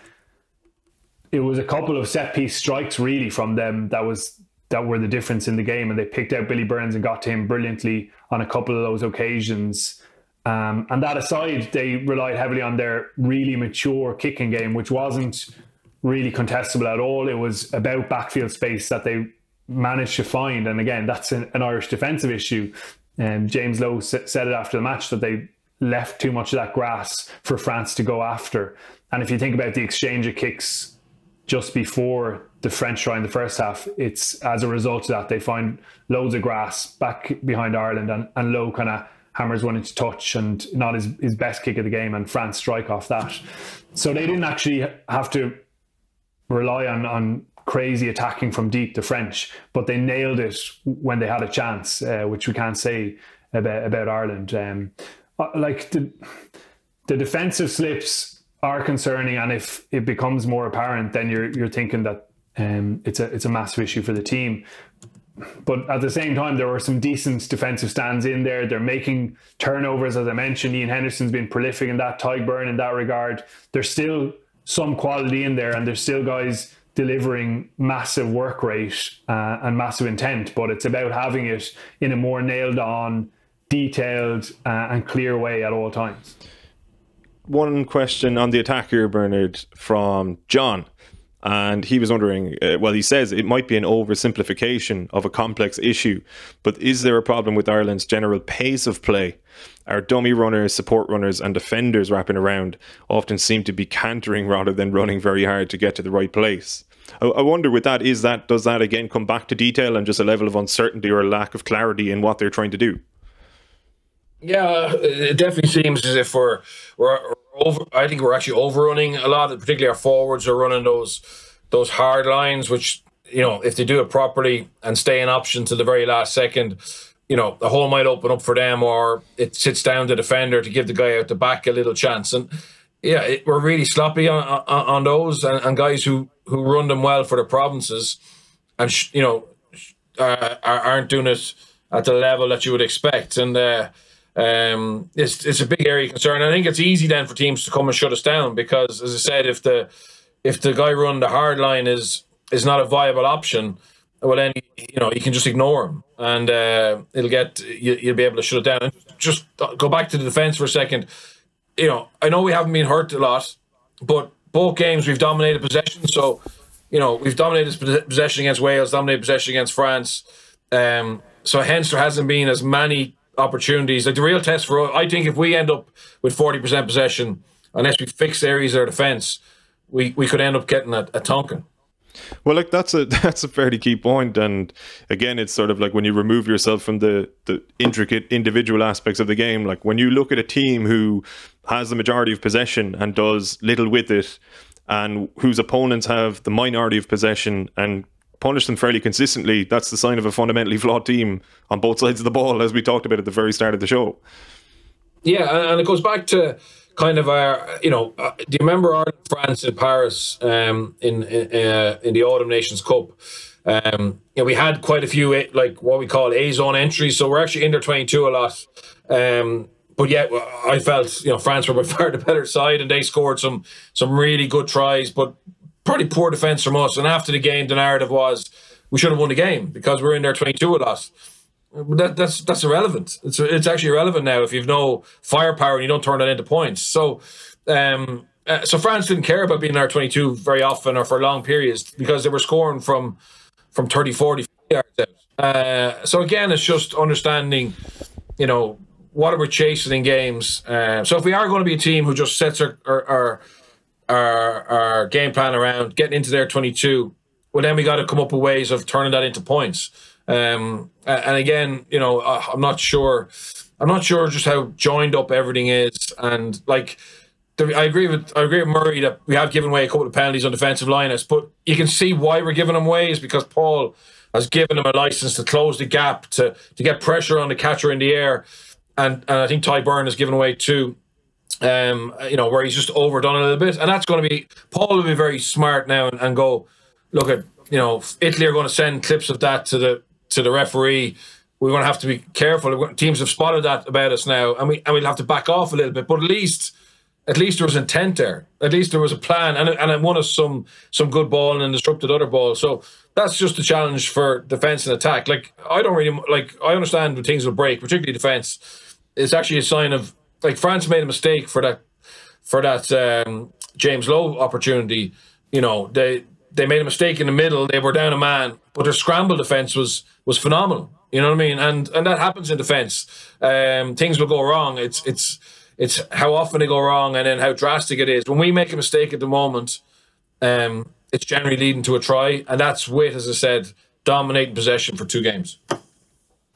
It was a couple of set-piece strikes, really, from them that were the difference in the game, and they picked out Billy Burns and got to him brilliantly on a couple of those occasions. And that aside, they relied heavily on their really mature kicking game, which wasn't really contestable at all. It was about backfield space that they managed to find, and again, that's an Irish defensive issue. James Lowe said it after the match that they left too much of that grass for France to go after. And if you think about the exchange of kicks just before the French try in the first half, it's as a result of that they find loads of grass back behind Ireland, and Lowe kind of hammers one into touch and not his best kick of the game, and France strike off that. So they didn't actually have to rely on crazy attacking from deep, the French, but they nailed it when they had a chance, which we can't say about Ireland. Like the defensive slips are concerning, and if it becomes more apparent, then you're thinking that it's a massive issue for the team. But at the same time, there were some decent defensive stands in there. They're making turnovers, as I mentioned. Ian Henderson's been prolific in that, Tadhg in that regard. There's still some quality in there, and there's still guys delivering massive work rate and massive intent. But it's about having it in a more nailed on, detailed and clear way at all times. One question on the attack here, Bernard, from John. And he was wondering, well, he says it might be an oversimplification of a complex issue, but is there a problem with Ireland's general pace of play? Our dummy runners, support runners and defenders wrapping around often seem to be cantering rather than running very hard to get to the right place. I wonder with that, does that again come back to detail and just a level of uncertainty or a lack of clarity in what they're trying to do? Yeah, it definitely seems as if we're over. I think we're actually overrunning a lot. Particularly our forwards are running those hard lines, which, you know, if they do it properly and stay in option to the very last second, you know, the hole might open up for them, or it sits down the defender to give the guy out the back a little chance. And yeah, we're really sloppy on those, and guys who run them well for the provinces, and aren't doing it at the level that you would expect. And it's a big area of concern. I think it's easy then for teams to come and shut us down, because, as I said, if the guy running the hard line is not a viable option, well then you can just ignore him, and you'll be able to shut it down. And just go back to the defence for a second. You know, I know we haven't been hurt a lot, but both games we've dominated possession. So, you know, we've dominated possession against Wales, dominated possession against France. So hence there hasn't been as many opportunities. Like the real test for us, I think, if we end up with 40% possession, unless we fix areas of our defence, we could end up getting a Tonkin. Well, like that's a fairly key point, and again, it's sort of like when you remove yourself from the intricate individual aspects of the game. Like when you look at a team who has the majority of possession and does little with it, and whose opponents have the minority of possession and punish them fairly consistently, that's the sign of a fundamentally flawed team on both sides of the ball, as we talked about at the very start of the show. Yeah, and it goes back to kind of our, do you remember Ireland France in Paris in the Autumn Nations Cup? We had quite a few like what we call A-zone entries, so we're actually in their 22 a lot. But yet, I felt France were by far the better side, and they scored some really good tries, but pretty poor defence from us. And after the game, the narrative was we should have won the game because we're in their 22 a lot. But that's irrelevant. It's actually irrelevant now if you've no firepower and you don't turn that into points. So France didn't care about being in our 22 very often or for long periods because they were scoring from 30, 40 yards out. So again, it's just understanding, what are we chasing in games. So if we are going to be a team who just sets our game plan around getting into their 22, well, then we got to come up with ways of turning that into points. And again, I'm not sure just how joined up everything is. And like, I agree with Murray that we have given away a couple of penalties on defensive liners, but you can see why we're giving them away is because Paul has given them a license to close the gap, to get pressure on the catcher in the air. And I think Tadhg has given away too. Where he's just overdone a little bit, and that's going to be Paul will be very smart now and go look at Italy are going to send clips of that to the referee. We're going to have to be careful. Teams have spotted that about us now, and we'll have to back off a little bit. But at least there was intent there. At least there was a plan, and it won us some good ball and disrupted other balls. So that's just a challenge for defence and attack. Like I understand when things will break, particularly defence. It's actually a sign of. Like France made a mistake for that James Lowe opportunity. They made a mistake in the middle. They were down a man, but their scramble defense was phenomenal. You know what I mean? And that happens in defense. Things will go wrong. It's how often they go wrong and then how drastic it is. When we make a mistake at the moment, it's generally leading to a try, and that's with, as I said, dominating possession for 2 games.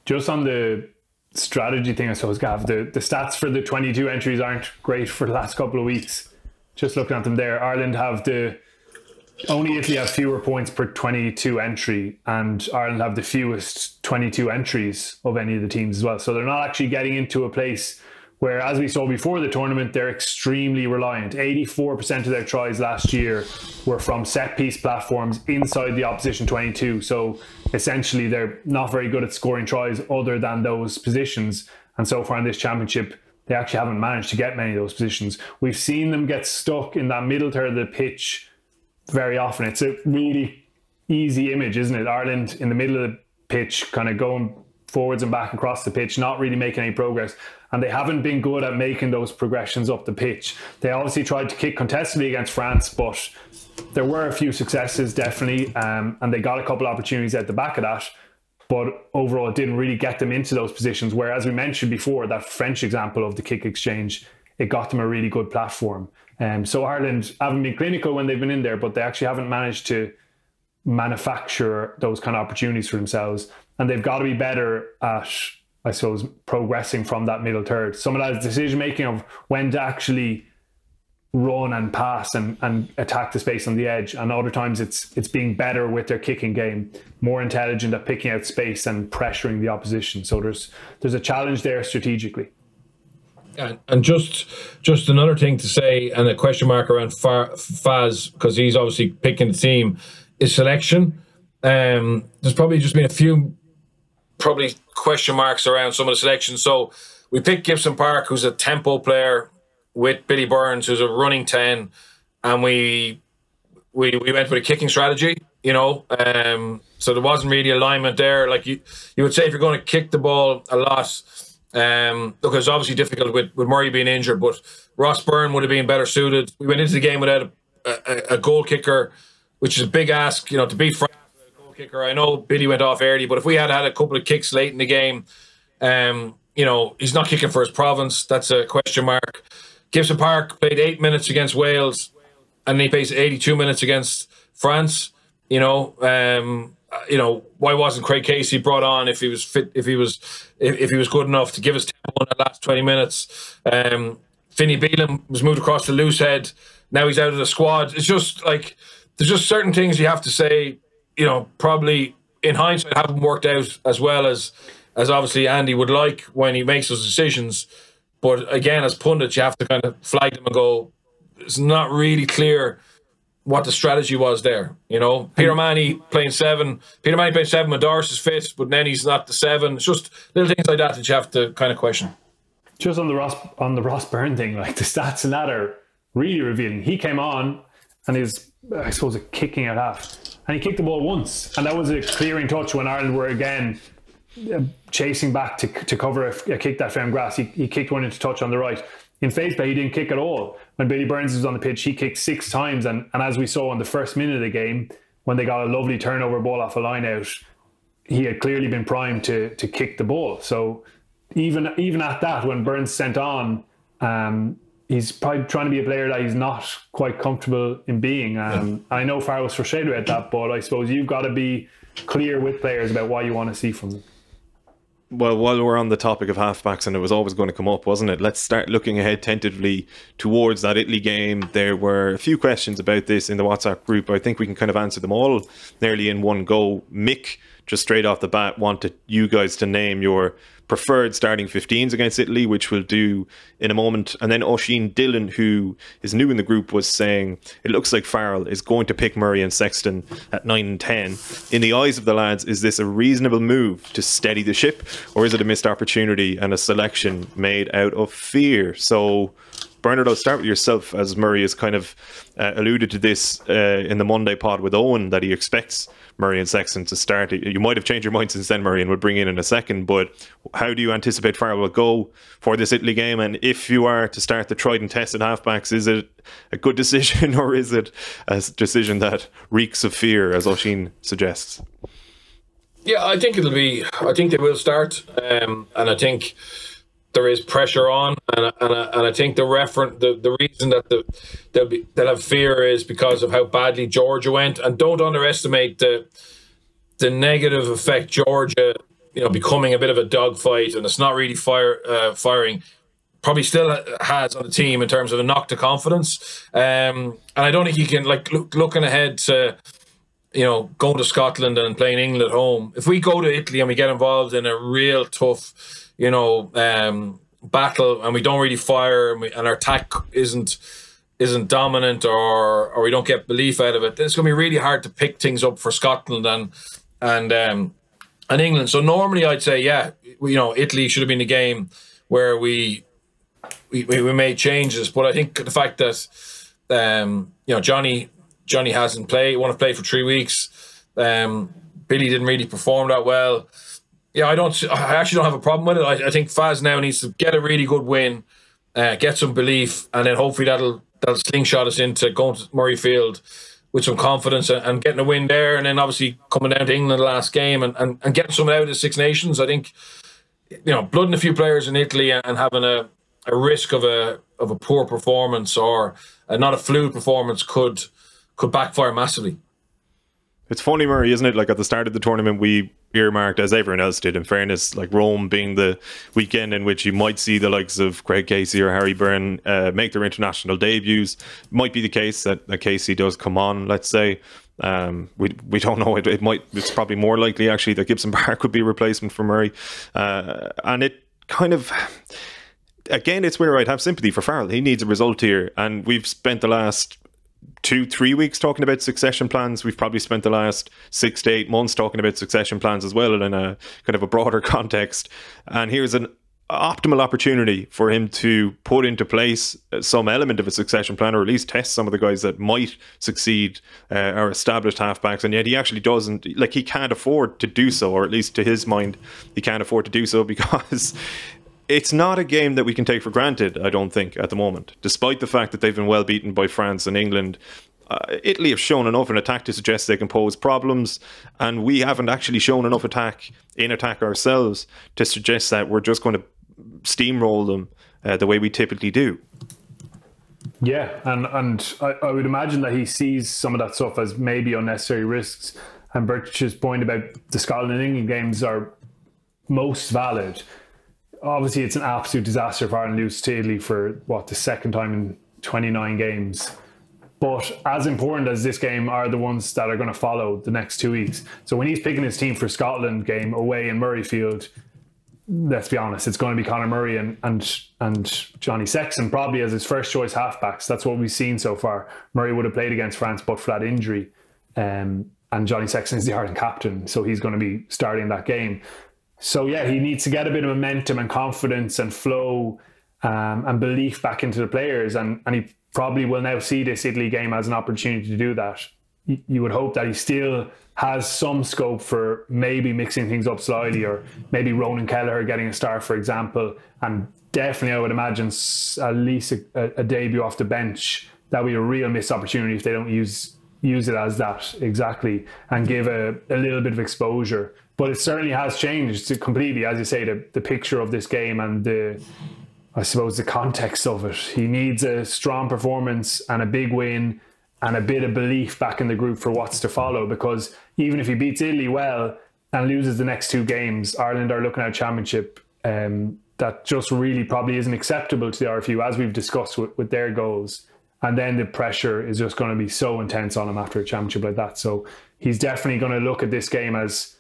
Just on the strategy thing, I suppose, Gav, the stats for the 22 entries aren't great for the last couple of weeks. Just looking at them there, Ireland have the only Italy have fewer points per 22 entry, and Ireland have the fewest 22 entries of any of the teams as well. So they're not actually getting into a place where, as we saw before the tournament, they're extremely reliant. 84% of their tries last year were from set-piece platforms inside the opposition 22. So essentially, they're not very good at scoring tries other than those positions. And so far in this championship, they actually haven't managed to get many of those positions. We've seen them get stuck in that middle third of the pitch very often. It's a really easy image, isn't it? Ireland in the middle of the pitch, kind of going forwards and back across the pitch, not really making any progress. And they haven't been good at making those progressions up the pitch. They obviously tried to kick contestedly against France, but there were a few successes, definitely. And they got a couple opportunities at the back of that. But overall, it didn't really get them into those positions where, as we mentioned before, that French example of the kick exchange, it got them a really good platform. So Ireland haven't been clinical when they've been in there, but they actually haven't managed to manufacture those kind of opportunities for themselves. And they've got to be better at, I suppose, progressing from that middle third. Some of that is decision-making of when to actually run and pass and attack the space on the edge, and other times it's being better with their kicking game, more intelligent at picking out space and pressuring the opposition. So there's a challenge there strategically. And just another thing to say, and a question mark around Faz, because he's obviously picking the team, is selection. There's probably just been a few question marks around some of the selections. So we picked Gibson Park, who's a tempo player, with Billy Burns, who's a running 10, and we went with a kicking strategy, you know. So there wasn't really alignment there. Like you would say, if you're going to kick the ball a lot, look, it's obviously difficult with Murray being injured, but Ross Byrne would have been better suited. We went into the game without a goal kicker, which is a big ask, you know, to beat France without a goal kicker. I know Billy went off early, but if we had a couple of kicks late in the game, you know, he's not kicking for his province. That's a question mark. Gibson Park played 8 minutes against Wales, and he plays 82 minutes against France. You know, why wasn't Craig Casey brought on if he was fit? If he was good enough to give us tempo in the last 20 minutes? Finney Bealham was moved across to Loosehead. Now he's out of the squad. It's just like there's just certain things you have to say. You know, probably in hindsight haven't worked out as well as obviously Andy would like when he makes those decisions. But again, as pundits, you have to kind of flag them and go, it's not really clear what the strategy was there. You know, Peter Manny playing 7. Peter Manny playing 7 when Doris is fit, but then he's not the 7. It's just little things like that you have to kind of question. Just on the Ross Byrne thing, like the stats in that are really revealing. He came on and is, I suppose, a kicking at half, and he kicked the ball once, and that was a clearing touch when Ireland were again chasing back to cover a kick that found grass. He kicked one into touch on the right. In phase play, he didn't kick at all. When Billy Burns was on the pitch, he kicked 6 times, and as we saw in the first minute of the game, when they got a lovely turnover ball off a line out, he had clearly been primed to kick the ball. So even at that, when Burns sent on, he's probably trying to be a player that he's not quite comfortable in being. I know Farrell was frustrated at that, but I suppose you've got to be clear with players about what you want to see from them. Well, while we're on the topic of halfbacks, and it was always going to come up, wasn't it? Let's start looking ahead tentatively towards that Italy game. There were a few questions about this in the WhatsApp group. I think we can kind of answer them all nearly in one go. Mick, just straight off the bat, wanted you guys to name your preferred starting 15s against Italy, which we'll do in a moment. And then Oisin Dillon, who is new in the group, was saying it looks like Farrell is going to pick Murray and Sexton at 9 and 10. In the eyes of the lads, is this a reasonable move to steady the ship, or is it a missed opportunity and a selection made out of fear? So Bernard, I'll start with yourself, as Murray has kind of alluded to this in the Monday pod with Owen, that he expects Murray and Sexton to start. You might have changed your mind since then, Murray, and would bring in a second, but how do you anticipate Farrell will go for this Italy game? And if you are to start the tried and tested halfbacks, is it a good decision, or is it a decision that reeks of fear, as Oisin suggests? Yeah, I think they will start, and I think there is pressure on, and I think the reason that they'll have fear is because of how badly Georgia went, and don't underestimate the negative effect Georgia, becoming a bit of a dogfight, and it's not really firing, probably still has on the team in terms of a knock to confidence. And I don't think he can, like, looking ahead to, going to Scotland and playing England at home. If we go to Italy and we get involved in a real tough, battle, and we don't really fire, and our attack isn't dominant, or we don't get belief out of it, it's going to be really hard to pick things up for Scotland and England. So normally I'd say, Italy should have been a game where we made changes. But I think the fact that Johnny hasn't played, want to play for 3 weeks. Billy didn't really perform that well. Yeah, I actually don't have a problem with it. I think Faz now needs to get a really good win, get some belief, and then hopefully that'll slingshot us into going to Murrayfield with some confidence and getting a win there, and then obviously coming down to England the last game and getting something out of the Six Nations. I think, blooding a few players in Italy and having a risk of a poor performance or not a fluid performance could backfire massively. It's funny, Murray, isn't it? Like at the start of the tournament, we earmarked, as everyone else did, in fairness, like Rome being the weekend in which you might see the likes of Craig Casey or Harry Byrne make their international debuts. Might be the case that Casey does come on, let's say. We don't know. It's probably more likely actually that Gibson Park would be a replacement for Murray. And it kind of, again, it's where I'd have sympathy for Farrell. He needs a result here, and we've spent the last 2-3 weeks talking about succession plans. We've probably spent the last 6 to 8 months talking about succession plans as well in a kind of a broader context. And here's an optimal opportunity for him to put into place some element of a succession plan, or at least test some of the guys that might succeed, or established halfbacks. And yet he actually doesn't, like, he can't afford to do so, or at least to his mind, he can't afford to do so, because it's not a game that we can take for granted, I don't think, at the moment. Despite the fact that they've been well beaten by France and England, Italy have shown enough in attack to suggest they can pose problems, and we haven't actually shown enough attack ourselves to suggest that we're just going to steamroll them the way we typically do. Yeah, and I would imagine that he sees some of that stuff as maybe unnecessary risks, and Birch's point about the Scotland and England games are most valid. Obviously, it's an absolute disaster for Ireland lose to Italy for, the second time in 29 games. But as important as this game are the ones that are going to follow the next 2 weeks. So when he's picking his team for Scotland game away in Murrayfield, let's be honest, it's going to be Conor Murray and Johnny Sexton probably as his first choice halfbacks. That's what we've seen so far. Murray would have played against France but for that injury. And Johnny Sexton is the Ireland captain, so he's going to be starting that game. So yeah, he needs to get a bit of momentum and confidence and flow and belief back into the players, and he probably will now see this Italy game as an opportunity to do that. You would hope that he still has some scope for maybe mixing things up slightly, or maybe Ronan Kelleher getting a start, for example, and definitely I would imagine at least a debut off the bench. That would be a real missed opportunity if they don't use it as that exactly, and give a little bit of exposure. But it certainly has changed completely, as you say, the picture of this game and I suppose the context of it. He needs a strong performance and a big win and a bit of belief back in the group for what's to follow, because even if he beats Italy well and loses the next 2 games, Ireland are looking at a championship that just really probably isn't acceptable to the RFU, as we've discussed with their goals. And then the pressure is just going to be so intense on him after a championship like that. So he's definitely going to look at this game as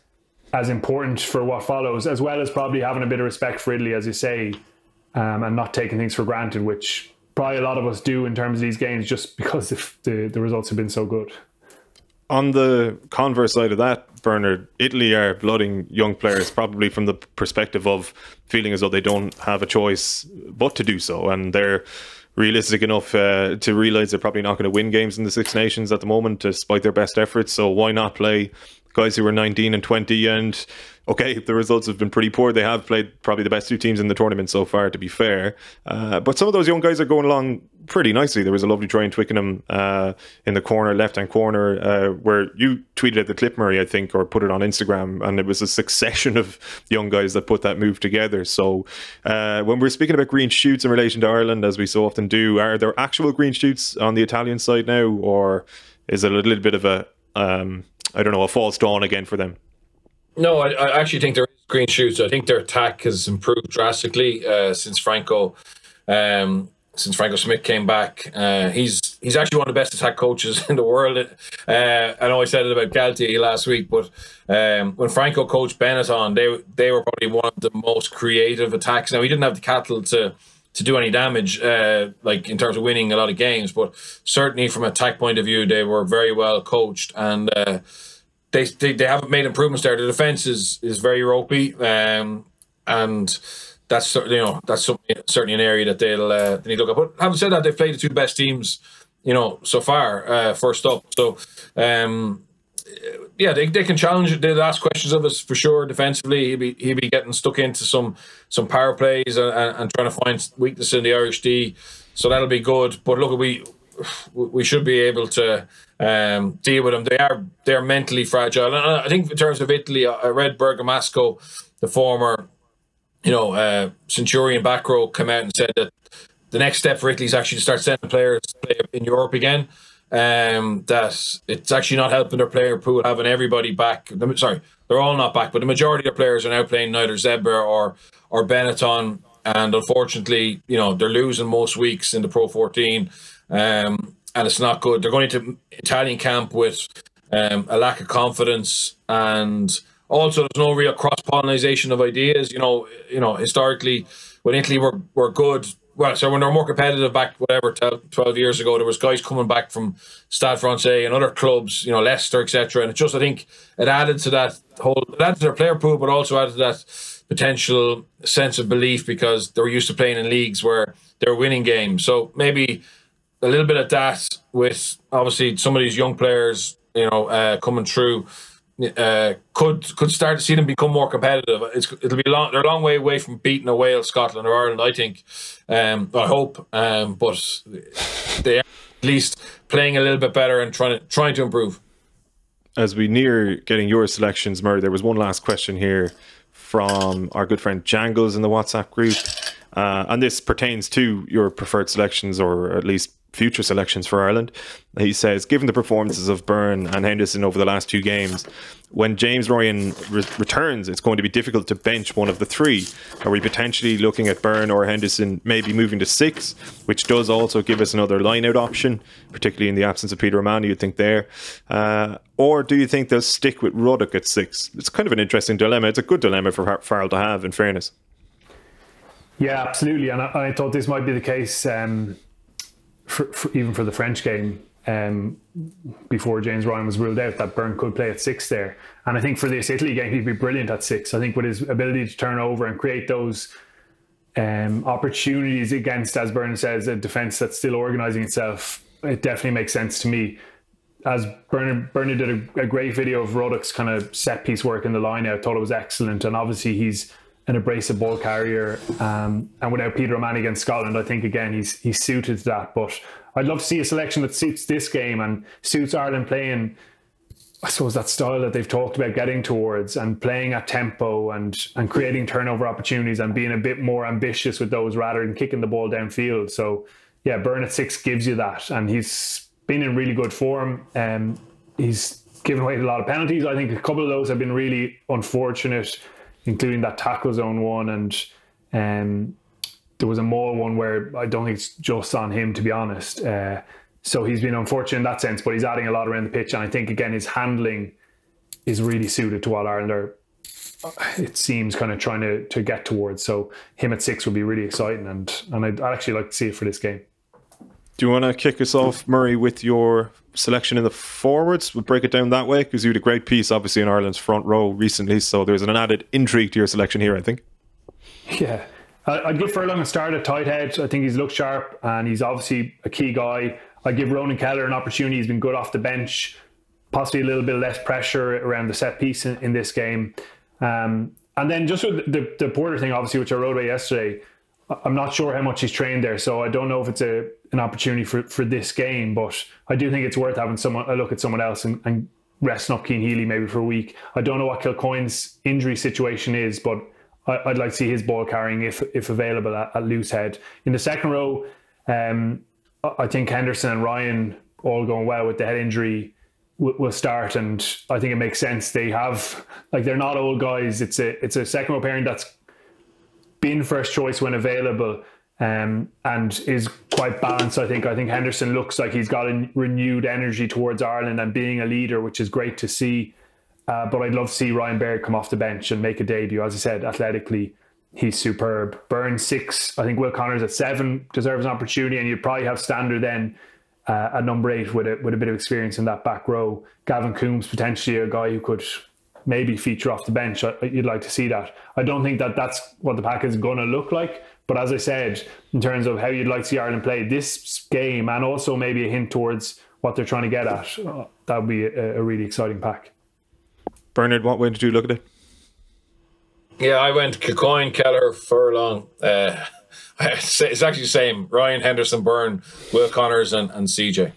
important for what follows, as well as probably having a bit of respect for Italy, as you say, and not taking things for granted, which probably a lot of us do in terms of these games, just because the results have been so good. On the converse side of that, Bernard, Italy are blooding young players, probably from the perspective of feeling as though they don't have a choice but to do so, and they're realistic enough to realise they're probably not going to win games in the Six Nations at the moment, despite their best efforts. So why not play guys who are 19 and 20? And okay, the results have been pretty poor. They have played probably the best 2 teams in the tournament so far, to be fair. But some of those young guys are going along pretty nicely. There was a lovely try in Twickenham in the corner, left-hand corner, where you tweeted at the clip, Murray, I think, or put it on Instagram, and it was a succession of young guys that put that move together. So when we're speaking about green shoots in relation to Ireland, as we so often do, are there actual green shoots on the Italian side now, or is it a little bit of a a false dawn again for them? No, I actually think there is green shoots. I think their attack has improved drastically since Franco since Franco Smith came back. He's actually one of the best attack coaches in the world. I know I said it about Galtier last week, but when Franco coached Benetton, they were probably one of the most creative attacks. Now, he didn't have the cattle to do any damage, like in terms of winning a lot of games, but certainly from an attack point of view, they were very well coached, and they haven't made improvements there. The defense is very ropey, and that's certainly an area that they need to look at. But having said that, they've played the two best teams, so far, first up. So yeah, they can challenge. They'll ask questions of us for sure. Defensively, he'll be getting stuck into some power plays and trying to find weakness in the Irish D. So that'll be good. But look, we should be able to deal with them. They're mentally fragile. And I think in terms of Italy, I read Bergamasco, the former Centurion back row, come out and said that the next step for Italy is actually to start sending players to play in Europe again. That it's actually not helping their player pool having everybody back. Sorry, they're all not back, but the majority of players are now playing either Zebra or Benetton, and unfortunately, they're losing most weeks in the Pro 14, and it's not good. They're going into Italian camp with a lack of confidence, and also there's no real cross-pollination of ideas. Historically, when Italy were good. Well, so when they were more competitive back, 12 years ago, there was guys coming back from Stade Francais and other clubs, Leicester, etc. And I think it added to their player pool, but also added to that potential sense of belief because they were used to playing in leagues where they were winning games. So maybe a little bit of that with obviously some of these young players, coming through. Could start to see them become more competitive. It'll be long. They're a long way away from beating a Wales, Scotland, or Ireland, I think. I hope, but they are at least playing a little bit better and trying to improve. As we near getting your selections, Murray, there was one last question here from our good friend Jangles in the WhatsApp group, and this pertains to your preferred selections, or at least future selections for Ireland. He says, given the performances of Byrne and Henderson over the last two games, when James Ryan returns, it's going to be difficult to bench one of the three. Are we potentially looking at Byrne or Henderson maybe moving to 6, which does also give us another line-out option, particularly in the absence of Peter O'Mahony, you'd think there? Or do you think they'll stick with Ruddock at 6? It's kind of an interesting dilemma. It's a good dilemma for Farrell to have, in fairness. Yeah, absolutely. And I thought this might be the case even for the French game, before James Ryan was ruled out, that Byrne could play at 6 there. And I think for this Italy game, he'd be brilliant at 6. I think with his ability to turn over and create those opportunities against, as Byrne says, a defence that's still organising itself, it definitely makes sense to me. As Byrne did a great video of Ruddock's kind of set piece work in the line out, thought it was excellent. And obviously he's an abrasive ball carrier, and without Peter O'Mahony against Scotland, I think again he's suited to that. But I'd love to see a selection that suits this game and suits Ireland playing, I suppose, that style that they've talked about getting towards, and playing at tempo and creating turnover opportunities and being a bit more ambitious with those rather than kicking the ball downfield. So yeah, Byrne at 6 gives you that, and he's been in really good form. He's given away a lot of penalties. I think a couple of those have been really unfortunate, including that tackle zone one, and there was a Maul one where I don't think it's just on him, to be honest. So he's been unfortunate in that sense, but he's adding a lot around the pitch, and I think again his handling is really suited to what Ireland are, it seems, kind of trying to get towards. So him at 6 would be really exciting, and I'd actually like to see it for this game. Do you want to kick us off, Murray, with your selection in the forwards? We'll break it down that way, because you had a great piece, obviously, in Ireland's front row recently, so there's an added intrigue to your selection here, I think. Yeah. I'd give Furlong a start at tight head. I think he's looked sharp, and he's obviously a key guy. I'd give Ronan Keller an opportunity. He's been good off the bench, possibly a little bit less pressure around the set piece in this game. And then just with the Porter thing, obviously, which I wrote about yesterday, I'm not sure how much he's trained there, so I don't know if it's an opportunity for this game, but I do think it's worth having a look at someone else and resting up Cian Healy maybe for a week. I don't know what Kilcoyne's injury situation is, but I'd like to see his ball carrying if available at loose head. In the second row, I think Henderson and Ryan, all going well with the head injury, will start, and I think it makes sense. They have, they're not old guys. It's a second row pairing that's been first choice when available. and is quite balanced. I think Henderson looks like he's got a renewed energy towards Ireland and being a leader, which is great to see. But I'd love to see Ryan Baird come off the bench and make a debut. As I said, athletically, he's superb. Burns 6, I think Will Connors at 7 deserves an opportunity, and you'd probably have Stander then at number 8 with a bit of experience in that back row. Gavin Coombs, potentially a guy who could maybe feature off the bench. You'd like to see that. I don't think that that's what the pack is going to look like. But as I said, in terms of how you'd like to see Ireland play this game, and also maybe a hint towards what they're trying to get at, that would be a really exciting pack. Bernard, what way did you look at it? Yeah, I went Kilcoyne, Kelleher, Furlong. It's actually the same. Ryan, Henderson, Byrne, Will Connors and CJ.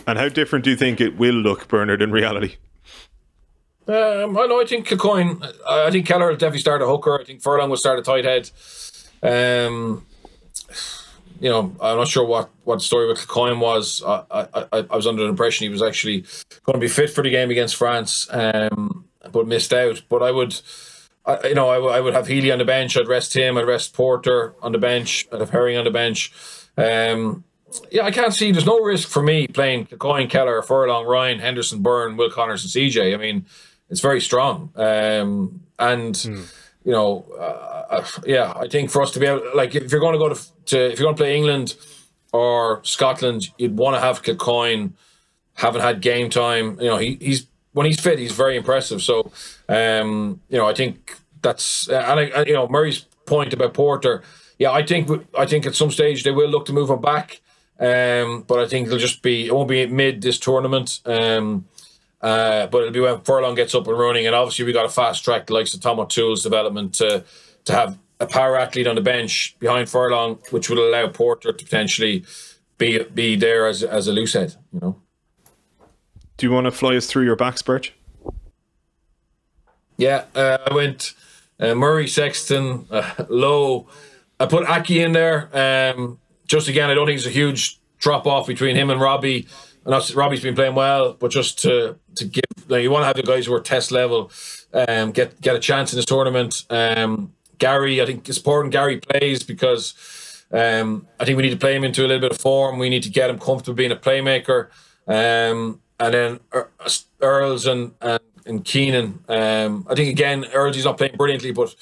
And how different do you think it will look, Bernard, in reality? I think Kilcoyne, I think Kelleher will definitely start a hooker. I think Furlong will start a tight head. You know, I'm not sure what the story with Kilcoyne was. I was under the impression he was actually going to be fit for the game against France, but missed out. But I would have Healy on the bench. I'd rest him. I'd rest Porter on the bench. I'd have Herring on the bench. I can't see. There's no risk for me playing Kilcoyne, Kelleher, Furlong, Ryan, Henderson, Byrne, Will Connors, and CJ. I mean, it's very strong. You know, I think for us to be able, like, if you're going to if you're going to play England or Scotland, you'd want to have Kilcoyne. Haven't had game time. You know, he's when he's fit, he's very impressive. So, you know, I think that's and Murray's point about Porter. Yeah, I think at some stage they will look to move him back. But I think it won't be mid this tournament. But it'll be when Furlong gets up and running, and obviously we got to fast track the likes of Tom O'Toole's development to have a power athlete on the bench behind Furlong, which would allow Porter to potentially be there as a loose head. You know. Do you want to fly us through your backs, Birch? Yeah, I went Murray, Sexton, Lowe. I put Aki in there. Just again, I don't think it's a huge drop off between him and Robbie. Robbie's been playing well, but just to give, you want to have the guys who are test level, get a chance in this tournament. Gary, I think it's important Gary plays because I think we need to play him into a little bit of form. We need to get him comfortable being a playmaker. And then Earls and Keenan. I think again, Earls, he's not playing brilliantly, but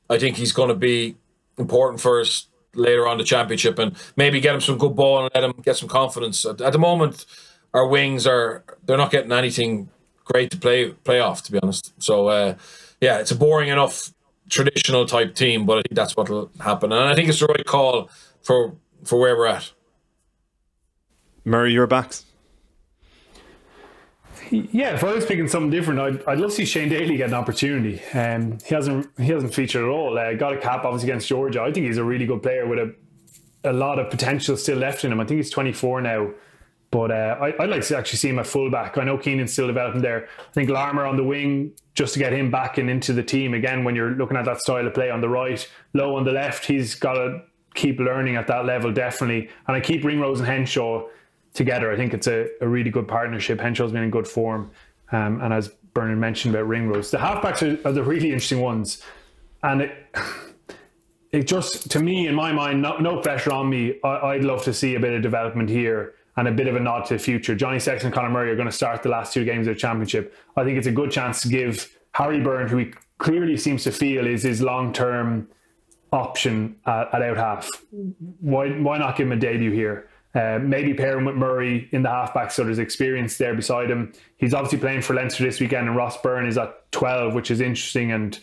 I think he's going to be important for us later on the championship, and maybe get him some good ball and let him get some confidence. At the moment, our wings they're not getting anything great to play off, to be honest. So it's a boring enough traditional type team, but I think that's what will happen, and I think it's the right call for where we're at. Murray, your backs. Yeah, if I was picking something different, I'd love to see Shane Daly get an opportunity. He hasn't featured at all. Got a cap obviously against Georgia. I think he's a really good player with a lot of potential still left in him. I think he's 24 now, but I'd like to actually see him at fullback. I know Keenan's still developing there. I think Larmour on the wing, just to get him back and into the team again. When you're looking at that style of play on the right, Lowe on the left, he's got to keep learning at that level definitely. And I keep Ringrose and Henshaw together. I think it's a really good partnership. Henshaw's been in good form, and as Bernard mentioned about Ringrose, the halfbacks are the really interesting ones, and it just, to me, in my mind, no pressure on me, I'd love to see a bit of development here and a bit of a nod to the future. Johnny Sexton and Conor Murray are going to start the last 2 games of the championship. I think it's a good chance to give Harry Byrne, who he clearly seems to feel is his long-term option at out half. Why not give him a debut here? Maybe pair him with Murray in the halfback, so there's experience there beside him. He's obviously playing for Leinster this weekend, and Ross Byrne is at 12, which is interesting, and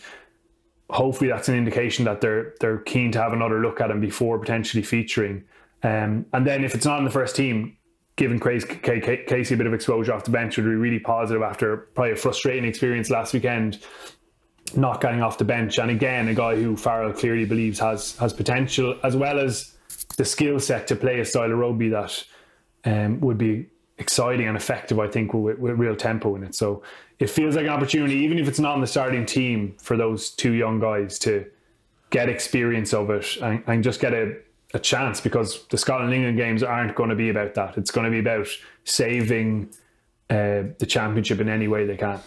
hopefully that's an indication that they're keen to have another look at him before potentially featuring. And then if it's not in the first team, giving Casey a bit of exposure off the bench would be really positive after probably a frustrating experience last weekend, not getting off the bench. And again, a guy who Farrell clearly believes has potential, as well as the skill set to play a style of rugby that would be exciting and effective, I think, with real tempo in it. So it feels like an opportunity, even if it's not on the starting team, for those 2 young guys to get experience of it and just get a chance, because the Scotland-England games aren't going to be about that. It's going to be about saving the championship in any way they can.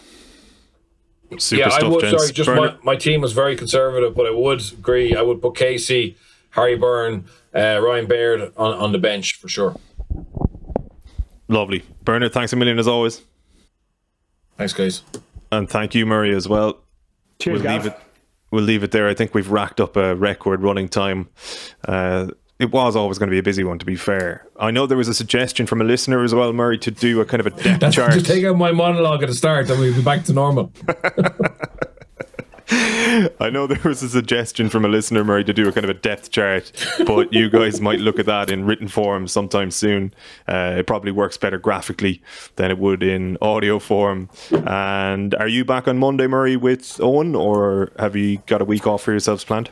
Super stuff, gents. My team was very conservative, but I would agree. I would put Casey, Harry Byrne, Ryan Baird on the bench for sure. Lovely. Bernard, thanks a million as always. Thanks, guys. And thank you, Murray, as well. Cheers, Gav. We'll leave it there. I think we've racked up a record running time. It was always going to be a busy one, to be fair. I know there was a suggestion from a listener as well, Murray, to do a kind of a depth chart. Just take out my monologue at the start and we'll be back to normal. I know there was a suggestion from a listener, Murray, to do a kind of a depth chart, but you guys might look at that in written form sometime soon. It probably works better graphically than it would in audio form. And are you back on Monday, Murray, with Owen, or have you got a week off for yourselves planned?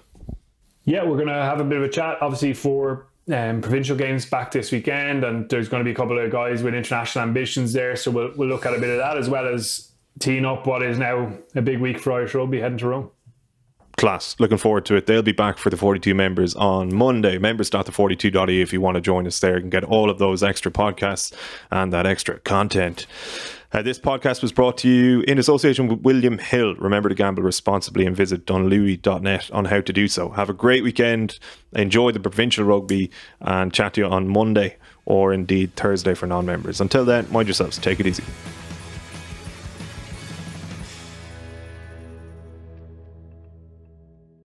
Yeah, we're going to have a bit of a chat, obviously, for provincial games back this weekend, and there's going to be a couple of guys with international ambitions there, so we'll look at a bit of that, as well as teeing up what is now a big week for Irish Rugby heading to Rome. Class. Looking forward to it. They'll be back for the 42 members on Monday. Members.the42.ie if you want to join us there. You can get all of those extra podcasts and that extra content. This podcast was brought to you in association with William Hill. Remember to gamble responsibly and visit donlouis.net on how to do so. Have a great weekend. Enjoy the provincial rugby and chat to you on Monday or indeed Thursday for non-members. Until then, mind yourselves. Take it easy.